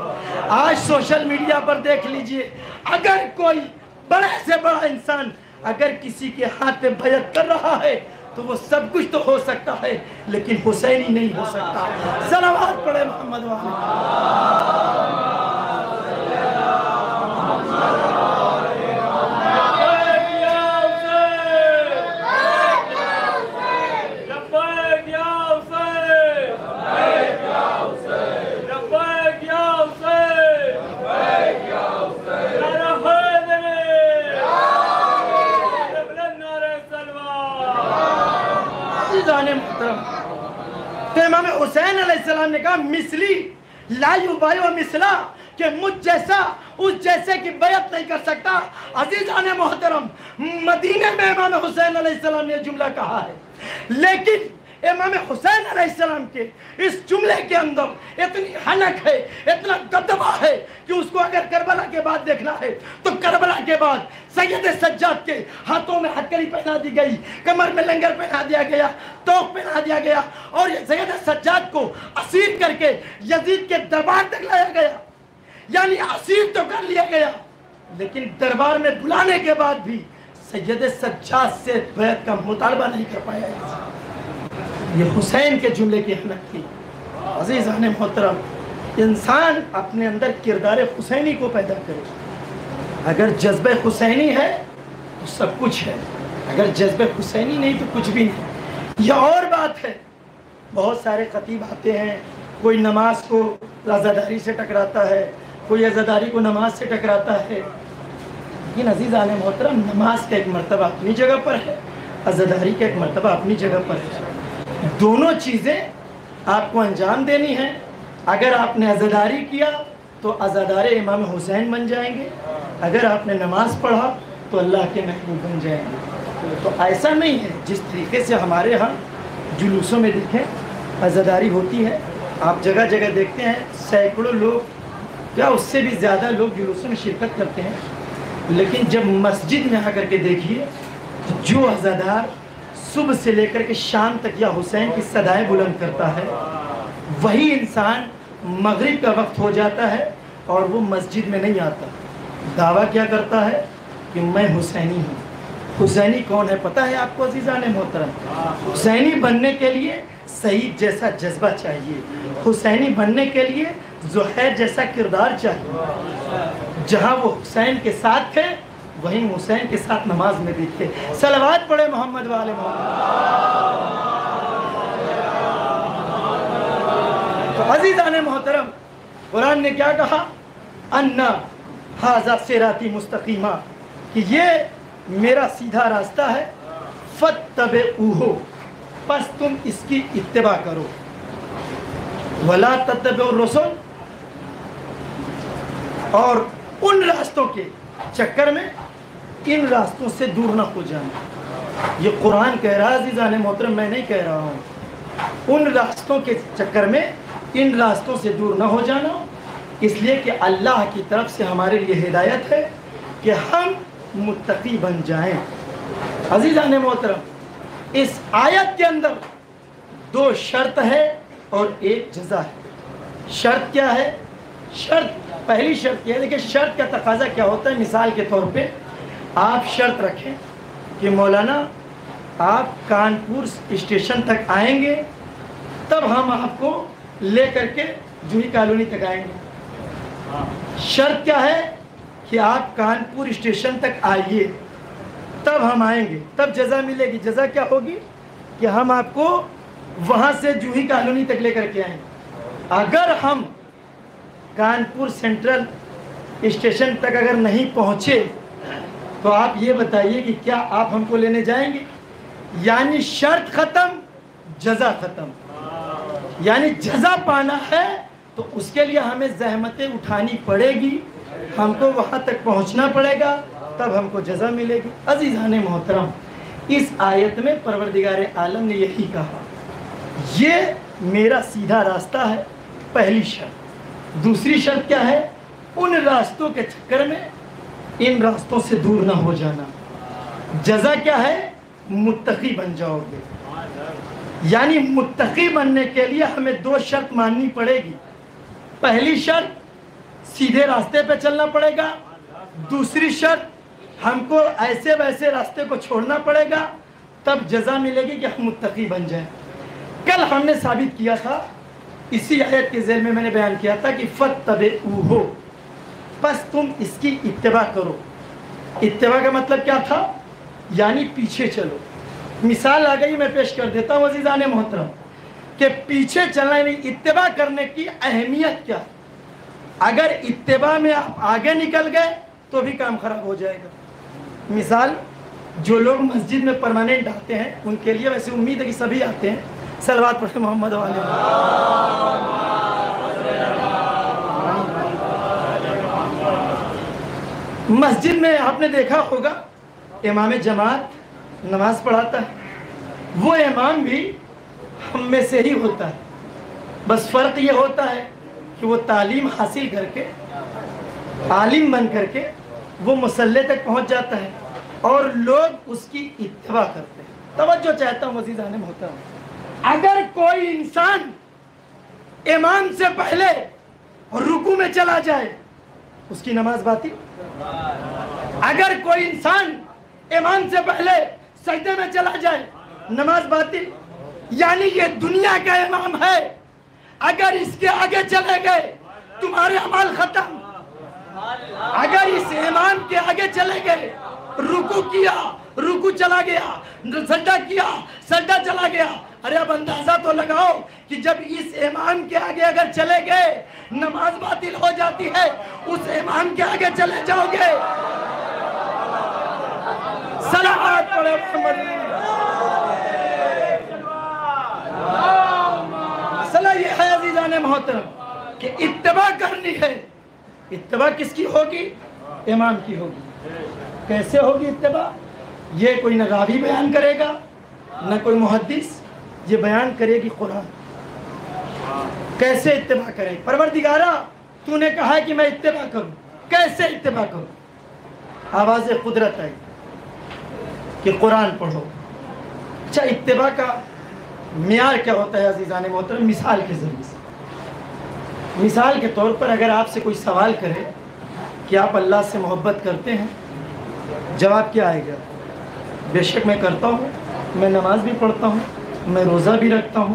آج سوشل میڈیا پر دیکھ لیجئے، اگر کوئی بڑے سے بڑا انسان اگر کسی کے ہاتھ پہ بیعت کر رہا ہے تو وہ سب کچھ تو ہو سکتا ہے لیکن حسینی نہیں ہو سکتا۔ صلوات پڑھے محمد تو امام حسین علیہ السلام نے کہا مثلی لا یبایع مثلا، کہ مجھ جیسا اس جیسے کی بیعت نہیں کر سکتا۔ عزیزان محترم، مدینے میں امام حسین علیہ السلام نے یہ جملہ کہا ہے، لیکن امام حسین علیہ السلام کے اس جملے کے اندر اتنی حنک ہے، اتنا دبدبہ ہے کہ اس کو اگر کربلا کے بعد دیکھنا ہے تو کربلا کے بعد سید سجاد کے ہاتھوں میں ہتکڑی پہنا دی گئی، کمر میں لنگر پہنا دیا گیا، توق پہنا دیا گیا، اور یہ سید سجاد کو اسیر کر کے یزید کے دربار تک لایا گیا۔ یعنی اسیر تو کر لیا گیا لیکن دربار میں بلانے کے بعد بھی سید سجاد سے بیعت کا مطالبہ نہیں کر پایا۔ یہ حسین کے جملے کی حنک تھی۔ عزیزان محترم، انسان اپنے اندر کردار حسینی کو پیدا کرے۔ اگر جذبہ حسینی ہے تو سب کچھ ہے، اگر جذبہ حسینی نہیں تو کچھ بھی نہیں۔ یہ اور بات ہے، بہت سارے خطیب آتے ہیں، کوئی نماز کو عزاداری سے ٹکراتا ہے، کوئی عزاداری کو نماز سے ٹکراتا ہے۔ لیکن عزیزان محترم، نماز کا ایک مرتبہ اپنی جگہ پر ہے، عزاداری کا ایک مرتبہ اپنی جگہ پر ہے۔ دونوں چیزیں آپ کو انجام دینی ہیں۔ اگر آپ نے عزاداری کیا تو عزادار امام حسین بن جائیں گے، اگر آپ نے نماز پڑھا تو اللہ کے محبوب بن جائیں گے۔ تو ایسا نہیں ہے جس طریقے سے ہمارے ہاں جلوسوں میں دیکھیں عزاداری ہوتی ہے، آپ جگہ جگہ دیکھتے ہیں سینکڑوں لوگ یا اس سے بھی زیادہ لوگ جلوسوں میں شرکت کرتے ہیں، لیکن جب مسجد میں آ کر کے دیکھیے جو عزادار صبح سے لے کر کے شام تک یا حسین کی صدائیں بلند کرتا ہے، وہی انسان مغرب کا وقت ہو جاتا ہے اور وہ مسجد میں نہیں آتا، دعویٰ کیا کرتا ہے کہ میں حسینی ہوں۔ حسینی کون ہے پتہ ہے آپ کو عزیزان محترم؟ حسینی بننے کے لیے سعید جیسا جذبہ چاہیے، حسینی بننے کے لیے زہیر جیسا کردار چاہیے۔ جہاں وہ حسین کے ساتھ تھے وہیں حسین کے ساتھ نماز میں بھی تھے۔ صلوات پڑھے محمد والے محمد۔ تو عزیزان محترم، قرآن نے کیا کہا؟ انا ھذا صراطی مستقیما، کہ یہ میرا سیدھا راستہ ہے، فاتبعوہ، پس تم اس کی اتباع کرو، ولا تتبعوا الرسل، اور ان راستوں کے چکر میں ان راستوں سے دور نہ ہو جانا۔ یہ قرآن کہہ رہا ہے عزیزان محترم، میں نہیں کہہ رہا ہوں۔ ان راستوں کے چکر میں ان راستوں سے دور نہ ہو جانا، اس لیے کہ اللہ کی طرف سے ہمارے لیے ہدایت ہے کہ ہم متقی بن جائیں۔ عزیزان محترم، اس آیت کے اندر 2 شرط ہے اور 1 جزا ہے۔ شرط کیا ہے؟ شرط، پہلی شرط یہ ہے، دیکھیں شرط کا تقاضا کیا ہوتا ہے۔ مثال کے طور پہ آپ شرط رکھیں کہ مولانا آپ کانپور اسٹیشن تک آئیں گے تب ہم آپ کو لے کر کے جوہی کالونی تک آئیں گے۔ شرط کیا ہے کہ آپ کانپور اسٹیشن تک آئیے تب ہم آئیں گے، تب جزا ملے گی۔ جزا کیا ہوگی؟ کہ ہم آپ کو وہاں سے جوہی کالونی تک لے کر کے آئیں گے۔ اگر ہم کانپور سینٹرل اسٹیشن تک اگر نہیں پہنچے تو آپ یہ بتائیے کہ کیا آپ ہم کو لینے جائیں گے؟ یعنی شرط ختم، جزا ختم۔ یعنی جزا پانا ہے تو اس کے لیے ہمیں زحمتیں اٹھانی پڑے گی، ہم کو وہاں تک پہنچنا پڑے گا، تب ہم کو جزا ملے گی۔ عزیزان محترم، اس آیت میں پروردگار عالم نے یہی کہا، یہ میرا سیدھا راستہ ہے، پہلی شرط۔ دوسری شرط کیا ہے؟ ان راستوں کے چکر میں ان راستوں سے دور نہ ہو جانا۔ جزا کیا ہے؟ متقی بن جاؤ گے۔ یعنی متقی بننے کے لیے ہمیں 2 شرط ماننی پڑے گی۔ پہلی شرط سیدھے راستے پہ چلنا پڑے گا، دوسری شرط ہم کو ایسے ویسے راستے کو چھوڑنا پڑے گا، تب جزا ملے گی کہ ہم متقی بن جائیں۔ کل ہم نے ثابت کیا تھا، اسی آیت کے ذیل میں نے بیان کیا تھا کہ فاتبعوہ، پس تم اس کی اتباع کرو۔ اتباع کا مطلب کیا تھا؟ یعنی پیچھے چلو۔ مثال آ گئی، میں پیش کر دیتا ہوں عزیزان محترم، کہ پیچھے چلنا یعنی اتباع کرنے کی اہمیت کیا؟ اگر اتباع میں آپ آگے نکل گئے تو بھی کام خراب ہو جائے گا۔ مثال، جو لوگ مسجد میں پرماننٹ آتے ہیں ان کے لیے، ویسے امید ہے کہ سبھی آتے ہیں، صلوات پڑھیں محمد والے۔ مسجد میں آپ نے دیکھا ہوگا امام جماعت نماز پڑھاتا ہے، وہ امام بھی ہم میں سے ہی ہوتا ہے، بس فرق یہ ہوتا ہے کہ وہ تعلیم حاصل کر کے عالم بن کر کے وہ مصلی تک پہنچ جاتا ہے اور لوگ اس کی اتباع کرتے ہیں۔ توجہ چاہتا ہوں عزیزان محترم، اگر کوئی انسان امام سے پہلے رکوع میں چلا جائے اس کی نماز باطل۔ اگر کوئی انسان امام سے پہلے سجدے میں چلا جائے نماز باطل۔ یعنی یہ دنیا کا امام ہے، اگر اس کے آگے چلے گئے تمہارے عمل ختم۔ اگر اس امام کے آگے چلے گئے، رکوع کیا، رکوع چلا گیا، سجدہ کیا، سجدہ چلا گیا، ارے اب اندازہ تو لگاؤ کہ جب اس امام کے آگے اگر چلے گئے نماز باطل ہو جاتی ہے، اس امام کے آگے چلے جاؤ گے۔ صلوات پڑھو محمد۔ مسئلہ یہ ہے عزیزان محترم کہ اتباع کرنی ہے۔ اتباع کس کی ہوگی؟ امام کی ہوگی۔ کیسے ہوگی اتباع؟ یہ کوئی نہ راوی بیان کرے گا نہ کوئی محدث، یہ بیان کرے گی قرآن۔ کیسے اتباع کریں؟ پروردگارہ تو نے کہا کہ میں اتباع کروں، کیسے اتباع کروں؟ آواز قدرت آئی کہ قرآن پڑھو۔ اچھا، اتباع کا معیار کیا ہوتا ہے عزیزان محترم؟ مثال کے ذریعے سے، مثال کے طور پر اگر آپ سے کوئی سوال کرے کہ آپ اللہ سے محبت کرتے ہیں، جواب کیا آئے گا؟ بے شک میں کرتا ہوں، میں نماز بھی پڑھتا ہوں، میں روزہ بھی رکھتا ہوں،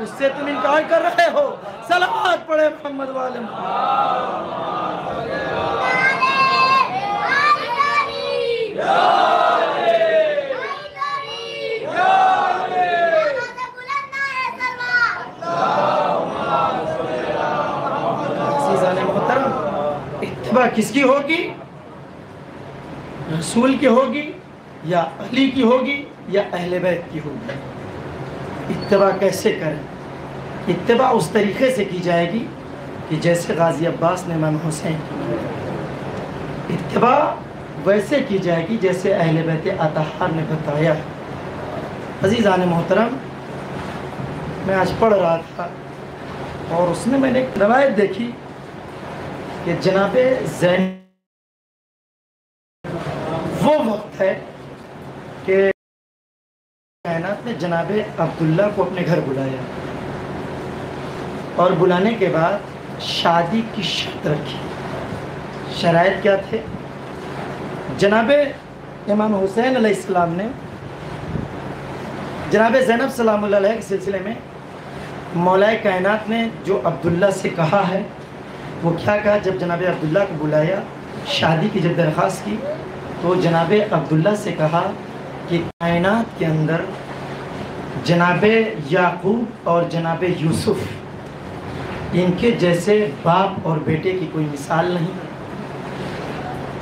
اس سے تم انکار کر رہے ہو؟ صلوات پڑھے محمد والے عزیزان محترم، اتباع کس کی ہوگی؟ رسول کی ہوگی یا علی کی ہوگی یا اہل بیت کی ہوگی؟ اتباع کیسے کریں؟ اتباع اس طریقے سے کی جائے گی کہ جیسے غازی عباس نے امام حسین کی، اتباع ویسے کی جائے گی جیسے اہل بیت اطہار نے بتایا ہے۔ عزیزان محترم، میں آج پڑھ رہا تھا اور اس میں نے ایک روایت دیکھی کہ جناب زینب وہ وقت ہے کہ کائنات نے جناب عبداللہ کو اپنے گھر بلایا اور بلانے کے بعد شادی کی شرط رکھی۔ شرائط کیا تھے؟ جناب امام حسین علیہ السلام نے جناب زینب سلام اللہ علیہ کے سلسلے میں مولا کائنات نے جو عبداللہ سے کہا ہے وہ کیا کہا؟ جب جناب عبداللہ کو بلایا، شادی کی جب درخواست کی تو جناب عبداللہ سے کہا کہ کائنات کے اندر جناب یعقوب اور جناب یوسف ان کے جیسے باپ اور بیٹے کی کوئی مثال نہیں۔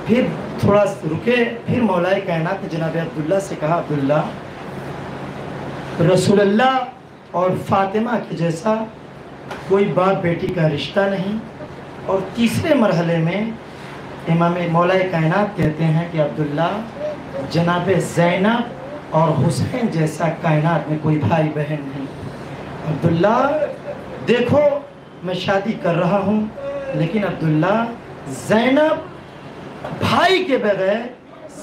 پھر تھوڑا رکے، پھر مولا کائنات نے جناب عبداللہ سے کہا، عبداللہ رسول اللہ اور فاطمہ کے جیسا کوئی باپ بیٹی کا رشتہ نہیں۔ اور تیسرے مرحلے میں امام مولا کائنات کہتے ہیں کہ عبداللہ جناب زینب اور حسین جیسا کائنات میں کوئی بھائی بہن نہیں۔ عبداللہ دیکھو میں شادی کر رہا ہوں، لیکن عبداللہ زینب بھائی کے بغیر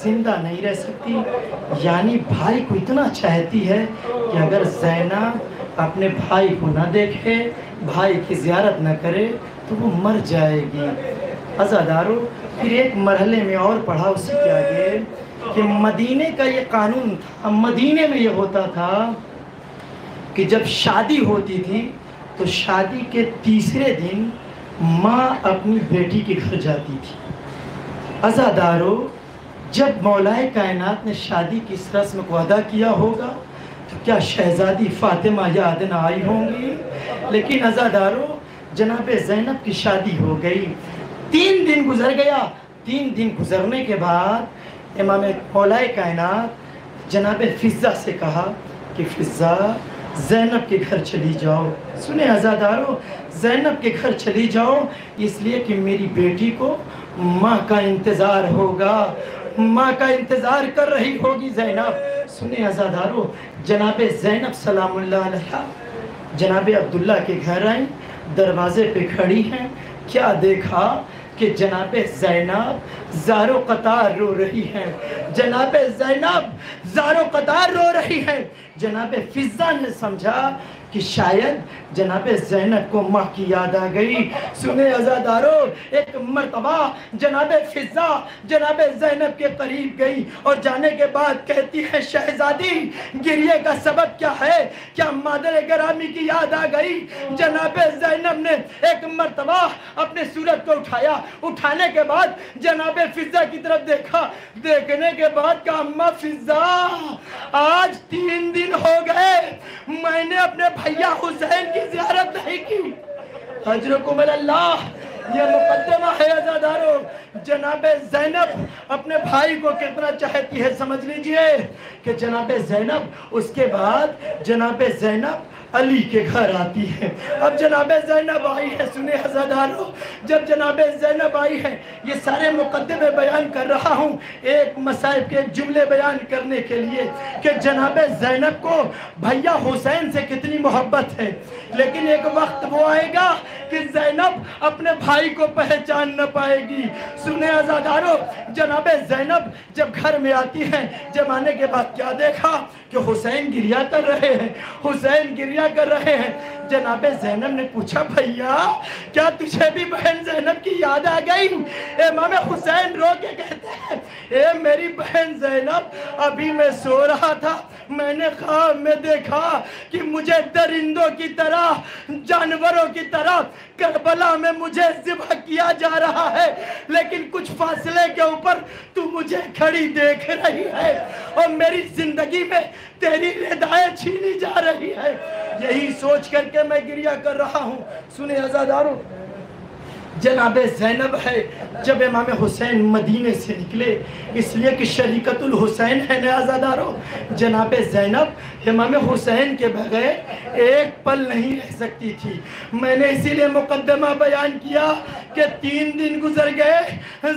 زندہ نہیں رہ سکتی، یعنی بھائی کو اتنا چاہتی ہے کہ اگر زینب اپنے بھائی کو نہ دیکھے، بھائی کی زیارت نہ کرے تو وہ مر جائے گی۔ عزادارو، پھر ایک مرحلے میں اور پڑھا اسی کے آگے کہ مدینے کا یہ قانون تھا، مدینے میں یہ ہوتا تھا کہ جب شادی ہوتی تھی تو شادی کے تیسرے دن ماں اپنی بیٹی کے گھر جاتی تھی۔ عزادارو، جب مولا کائنات نے شادی کی اس رسم کو ادا کیا ہوگا تو کیا شہزادی فاطمہ یاد نہ آئی ہوں گی؟ لیکن عزادارو، جناب زینب کی شادی ہو گئی، 3 دن گزر گیا۔ 3 دن گزرنے کے بعد امام مولا کائنات جناب فضہ سے کہا کہ فضہ زینب کے گھر چلی جاؤ۔ سنیں عزادارو، زینب کے گھر چلی جاؤ اس لیے کہ میری بیٹی کو ماں کا انتظار ہوگا، ماں کا انتظار کر رہی ہوگی زینب۔ سنیں عزادارو، جناب زینب سلام اللہ علیہ جناب عبداللہ کے گھر آئیں، دروازے پہ کھڑی ہیں، کیا دیکھا کہ جناب زینب زار و قطار رو رہی ہیں، جناب زینب زار و قطار رو رہی ہیں۔ جناب فضہ نے سمجھا کہ شاید جناب زینب کو ماں کی یاد آ گئی۔ سنیں عزادارو، ایک مرتبہ جناب فضہ جناب زینب کے قریب گئی اور جانے کے بعد کہتی ہے، شہزادی گریے کا سبب کیا ہے؟ کیا مادر گرامی کی یاد آ گئی؟ جناب زینب نے ایک مرتبہ اپنے صورت کو اٹھایا، اٹھانے کے بعد جناب فضہ کی طرف دیکھا، دیکھنے کے بعد کہا، اماں فضہ آج 3 دن ہو گئے میں نے اپنے بھیا حسین کی زیارت نہیں کی۔ اجرکم اللہ، یہ مقدمہ ہے عزادارو۔ جناب زینب اپنے بھائی کو کتنا چاہتی ہے سمجھ لیجئے کہ جناب زینب اس کے بعد جناب زینب علی کے گھر آتی ہے۔ اب جناب زینب آئی ہے، سنیں عزادارو، جب جناب زینب آئی ہے، یہ سارے مقدمے بیان کر رہا ہوں ایک مصائب کے جملے بیان کرنے کے لیے کہ جناب زینب کو بھیا حسین سے کتنی محبت ہے، لیکن ایک وقت وہ آئے گا کہ زینب اپنے بھائی کو پہچان نہ پائے گی۔ سنیں عزادارو، جناب زینب جب گھر میں آتی ہیں، جب آنے کے بعد کیا دیکھا کہ حسین گریہ کر رہے ہیں، حسین گریہ کر رہے ہیں۔ جناب زینب نے پوچھا، بھیا کیا تجھے بھی بہن زینب کی یاد آ گئی؟ امام حسین رو کے کہتے ہیں، اے میری بہن زینب، ابھی میں سو رہا تھا، میں نے خواب میں دیکھا کہ مجھے درندوں کی طرح جانوروں کی طرح کربلا میں مجھے ذبح کیا جا رہا ہے، لیکن کچھ فاصلے کے اوپر تو مجھے کھڑی دیکھ رہی ہے اور میری زندگی میں تیری ردائیں چھینی جا رہی ہے۔ یہی سوچ کر کے میں گریہ کر رہا ہوں۔ سنیں عزادارو، جناب زینب ہے، جب امام حسین مدینے سے نکلے، اس لیے کہ شریکت الحسین ہے نا عزادارو، جناب زینب امام حسین کے بغیر ایک پل نہیں رہ سکتی تھی۔ میں نے اسی لیے مقدمہ بیان کیا کہ 3 دن گزر گئے،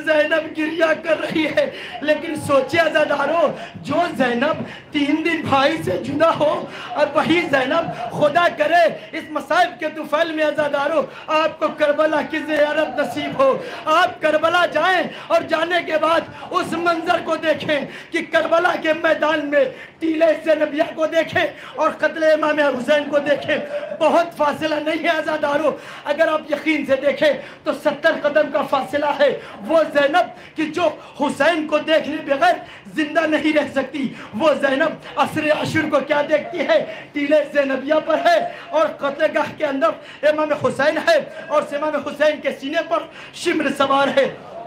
زینب گریہ کر رہی ہے، لیکن سوچے عزادارو، جو زینب 3 دن بھائی سے جدا ہو اور وہی زینب خدا کرے اس مصائب کے طفیل میں عزادارو آپ کو کربلا کی زیارت نصیب ہو، آپ کربلا جائیں اور جانے کے بعد اس منظر کو دیکھیں کہ کربلا کے میدان میں ٹیلے زینبیہ کو دیکھیں اور قتل امام حسین کو دیکھیں، بہت فاصلہ نہیں ہے عزادارو۔ اگر آپ یقین سے دیکھیں تو 70 قدم کا فاصلہ ہے۔ وہ زینب کہ جو حسین کو دیکھنے بغیر زندہ نہیں رہ سکتی، وہ زینب عصر عشر کو کیا دیکھتی ہے؟ ٹیلے زینبیہ پر ہے اور قتل گاہ کے اندر امام حسین ہے اور امام حسین کے سینے پر شمر سوار ہے،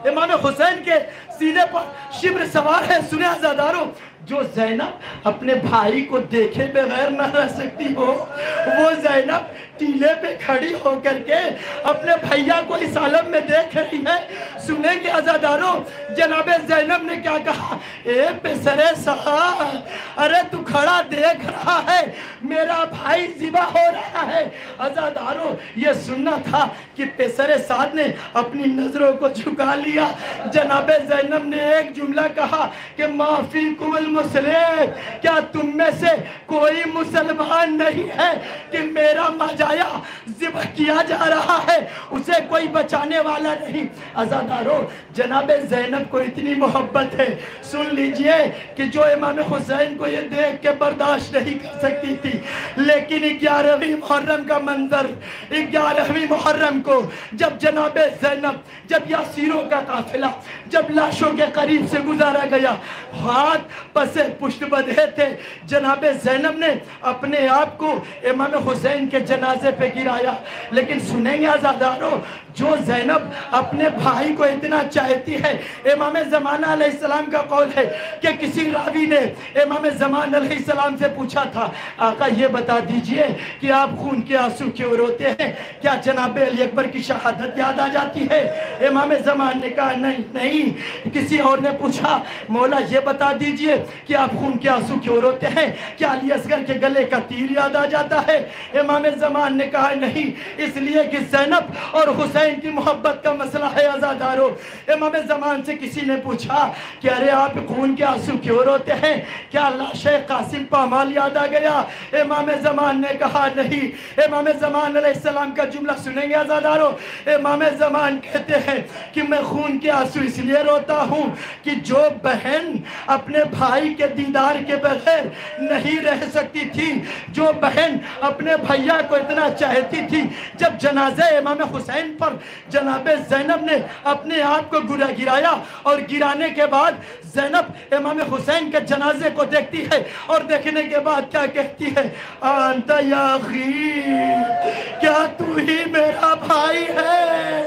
امام حسین کے سینے پر شمر سوار ہے۔ سنیں عزادارو، جو زینب اپنے بھائی کو دیکھے بغیر نہ رہ سکتی ہو، وہ زینب ٹیلے پہ کھڑی ہو کر کے اپنے بھائیہ کو اس عالم میں دیکھ رہی ہے۔ سنیں گے عزادارو، جناب زینب نے کیا کہا؟ اے پسر سعد، ارے تو کھڑا دیکھ رہا ہے میرا بھائی ذبح ہو رہا ہے۔ عزادارو، یہ سننا تھا کہ پسر سعد نے اپنی نظروں کو جھکا لیا۔ جناب زینب نے ایک جملہ کہا کہ ما فیکم المسلم، کیا تم میں سے کوئی مسلمان نہیں ہے کہ میرا ماجایا ذبح کیا جا رہا ہے، اسے کوئی بچانے والا نہیں۔ عزادارو، جناب زینب کو اتنی محبت ہے، سن لیجئے کہ جو امام حسین کو یہ دیکھ کے برداشت نہیں کر سکتی تھی، لیکن 11ویں محرم کا منظر، 11ویں محرم کو جب جناب زینب، جب یاسیروں کا قافلہ جب لاشوں کے قریب سے گزارا گیا، ہاتھ پسے پشت بدھے تھے، جناب زینب نے اپنے آپ کو امام حسین کے جنازے پہ گرایا۔ لیکن سنیں گے عزادارو، جو زینب اپنے بھائی کو اتنا چاہتی ہے، امام زمانہ علیہ السلام کا قول ہے کہ کسی راوی نے امام زمانہ علیہ السلام سے پوچھا تھا، آقا یہ بتا دیجئے کہ آپ خون کے آنسو کیوں روتے ہیں؟ کیا جناب علی اکبر کی شہادت یاد آ جاتی ہے؟ امام زمان نے کہا نہیں۔ کسی اور نے پوچھا، مولا یہ بتا دیجئے کہ آپ خون کے آنسو کیوں روتے ہیں؟ کیا علی اصغر کے گلے کا تیر یاد آ جاتا ہے؟ امام زمان نے کہا نہیں، اس لیے کہ زینب اور حسین کی محبت کا مسئلہ ہے عزادارو۔ امام زمان سے کسی نے پوچھا کہ ارے آپ خون کے آنسو کیوں روتے ہیں؟ کیا لاش قاسم پامال یاد آ گیا؟ امام زمان نے کہا نہیں۔ امام زمان علیہ السلام کا جملہ سنیں گے عزادارو، امام زمان کہتے ہیں کہ میں خون کے آنسو اس لیے روتا ہوں کہ جو بہن اپنے بھائی کے دیدار کے بغیر نہیں رہ سکتی تھی، جو بہن اپنے بھائیہ کو اتنا چاہتی تھی، جب جنازہ امام حسین پر جناب زینب نے اپنے آپ کو گرایا اور گرانے کے بعد زینب امام حسین کے جنازے کو دیکھتی ہے اور دیکھنے کے بعد کیا کہتی ہے؟ انت یا اخی، کیا تو ہی میرا بھائی ہے؟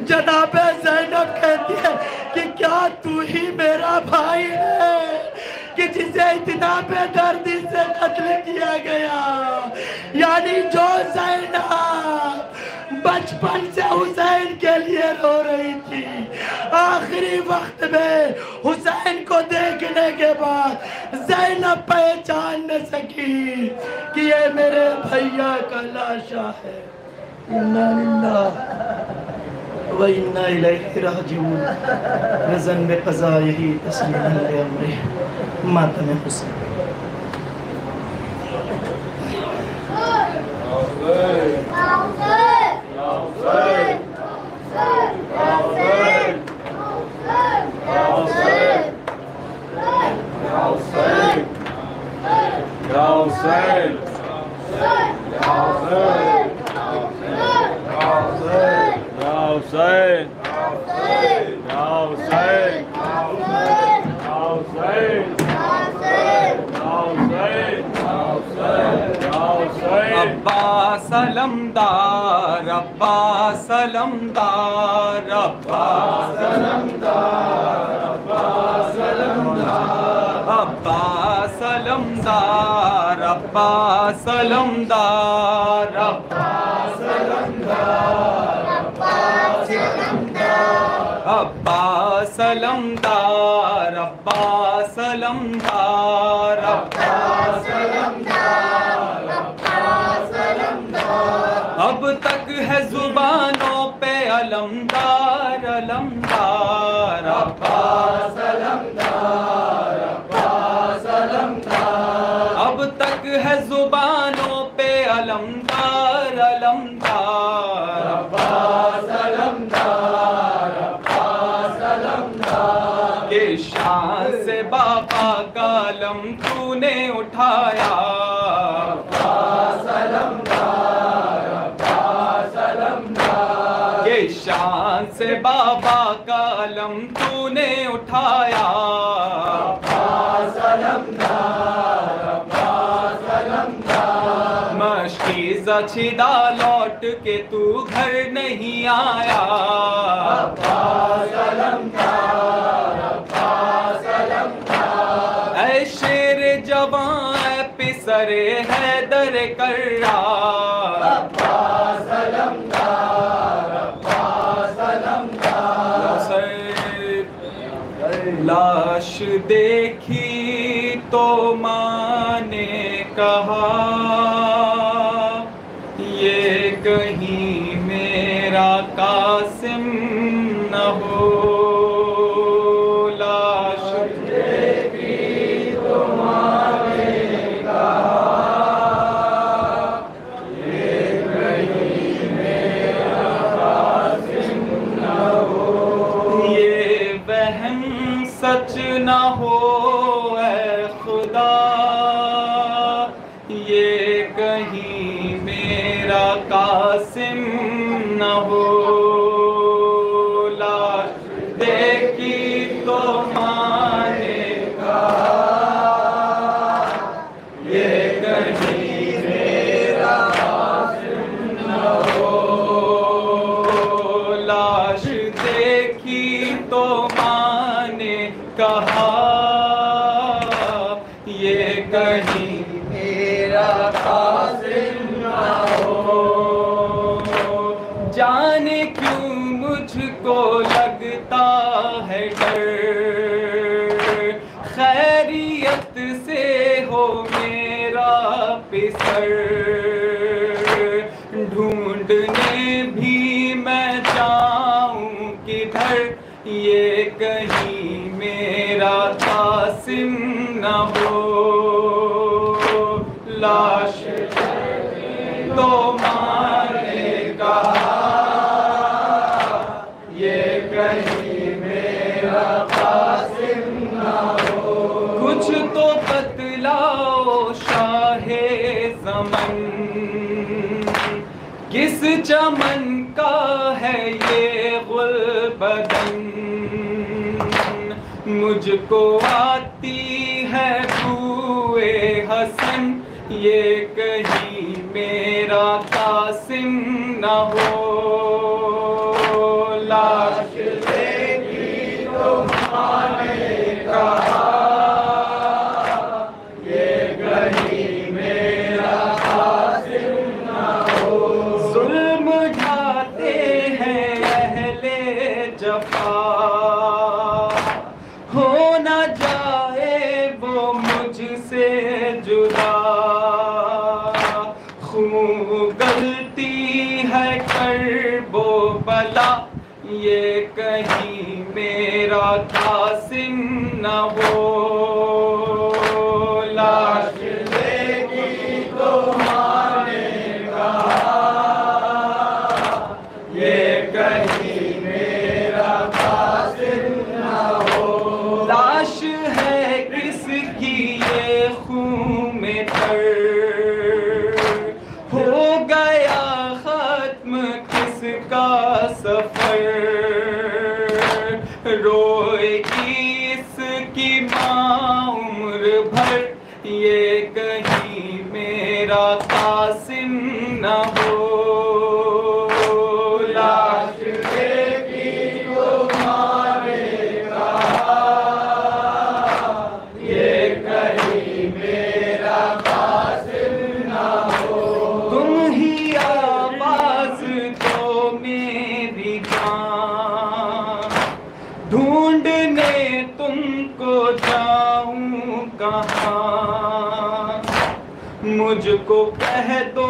جناب زینب کہتی ہے کہ کیا تو ہی میرا بھائی ہے کہ جسے اتنا بے دردی سے قتل کیا گیا؟ یعنی جو زینب بچپن سے حسین کے لیے رو رہی تھی، آخری وقت میں حسین کو دیکھنے کے بعد زینب پہچان نہ سکی کہ یہ میرے بھائیہ کا لاشا ہے۔ اِنَّا لِلَّهِ وَإِنَّا إِلَيْهِ رَاجِعُونَ رضن بقضائه تسلیما لأمره ماتم حسین۔ عباس علمدار عباس علمدار عباس علمدار عباس علمدار عباس علمدار عباس علمدار عباس علمدار عباس علمدار عباس علمدار عباس علمدار اب تک ہے زبانوں پہ علمدار علمدار عباس علمدار عباس علمدار اب تک ہے زبانوں پہ علمدار علمدار عباس علمدار عباس علمدار کہ شان سے بابا کا علم تو نے اٹھایا عباس علمدار عباس علمدار کہ شان سے بابا کا علم تو نے اٹھایا عباس علمدار عباس علمدار مشکی زچھدا لوٹ کے تو گھر نہیں آیا عباس علمدار عباس علمدار اے شیر جوان اے پسر حیدر کرار عباس علمدار عباس علمدار لاش دیکھی تو ماں نے کہا یہ کہیں میرا قاسم نہ ہو لاش دیکھی تو ماں نے کہا یہ کہیں میرا قاسم نہ ہو یہ وہم سچ نہ ہو اے خدا یہ کہیں میرا قاسم نہ ہو لاش دیکھی تو ماں نے کہا یہ کہیں میرا قاسم نہ ہو لاش دیکھی تو ماں نے کہا یہ کہیں میرا قاسم نہ ہو جانے کیوں مجھ کو لگتا ہے ڈر خیریت سے ہو میرا پسر ڈھونڈنے بھی میں جاؤں کدھر یہ کہیں میرا قاسم نہ ہو لاش تو ماں نے کہا یہ کہیں میرا قاسم نہ ہو کچھ تو بتلاؤ شاہ زمن کس چمن کا ہے یہ گل بدن مجھ کو آتی ہے بوئے حسن یہ کہیں میرا قاسم نہ ہو لاش دیکھی تو ماں نے کہا یہ کہیں میرا قاسم نہ ہو ظلم ڈھاتے ہیں اہل جفا ہو نہ جائے وہ مجھ سے جدا خون غلطی ہے کرب و بلا یہ کہیں میرا قاسم نہ ہو لاش دیکھی تو ماں نے کہا یہ کہیں میرا قاسم نہ ہو لاش ہے کس کی یہ خون میں تر ہو گیا ختم کس کا سفر روئے گی اس کی ماں عمر بھر یہ میرا قاسم نہ ہو لاش کی تمہارے کہا یہ کہیں میرا قاسم نہ ہو تم ہی آواز دو میری جان ڈھونڈنے تم کو جاؤں کہاں مجھ کو کہہ دو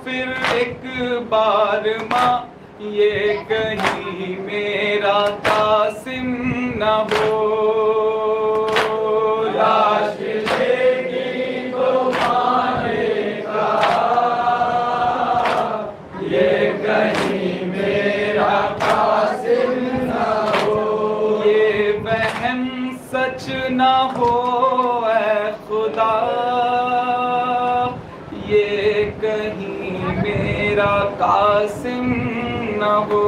پھر ایک بار ماں یہ کہیں میرا قاسم نہ ہو لاش لے گی تمہارے کہا یہ کہیں میرا قاسم نہ ہو یہ وہم سچ نہ ہو اے خدا یہ کہیں میرا قاسم نہ ہو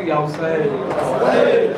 یا حسین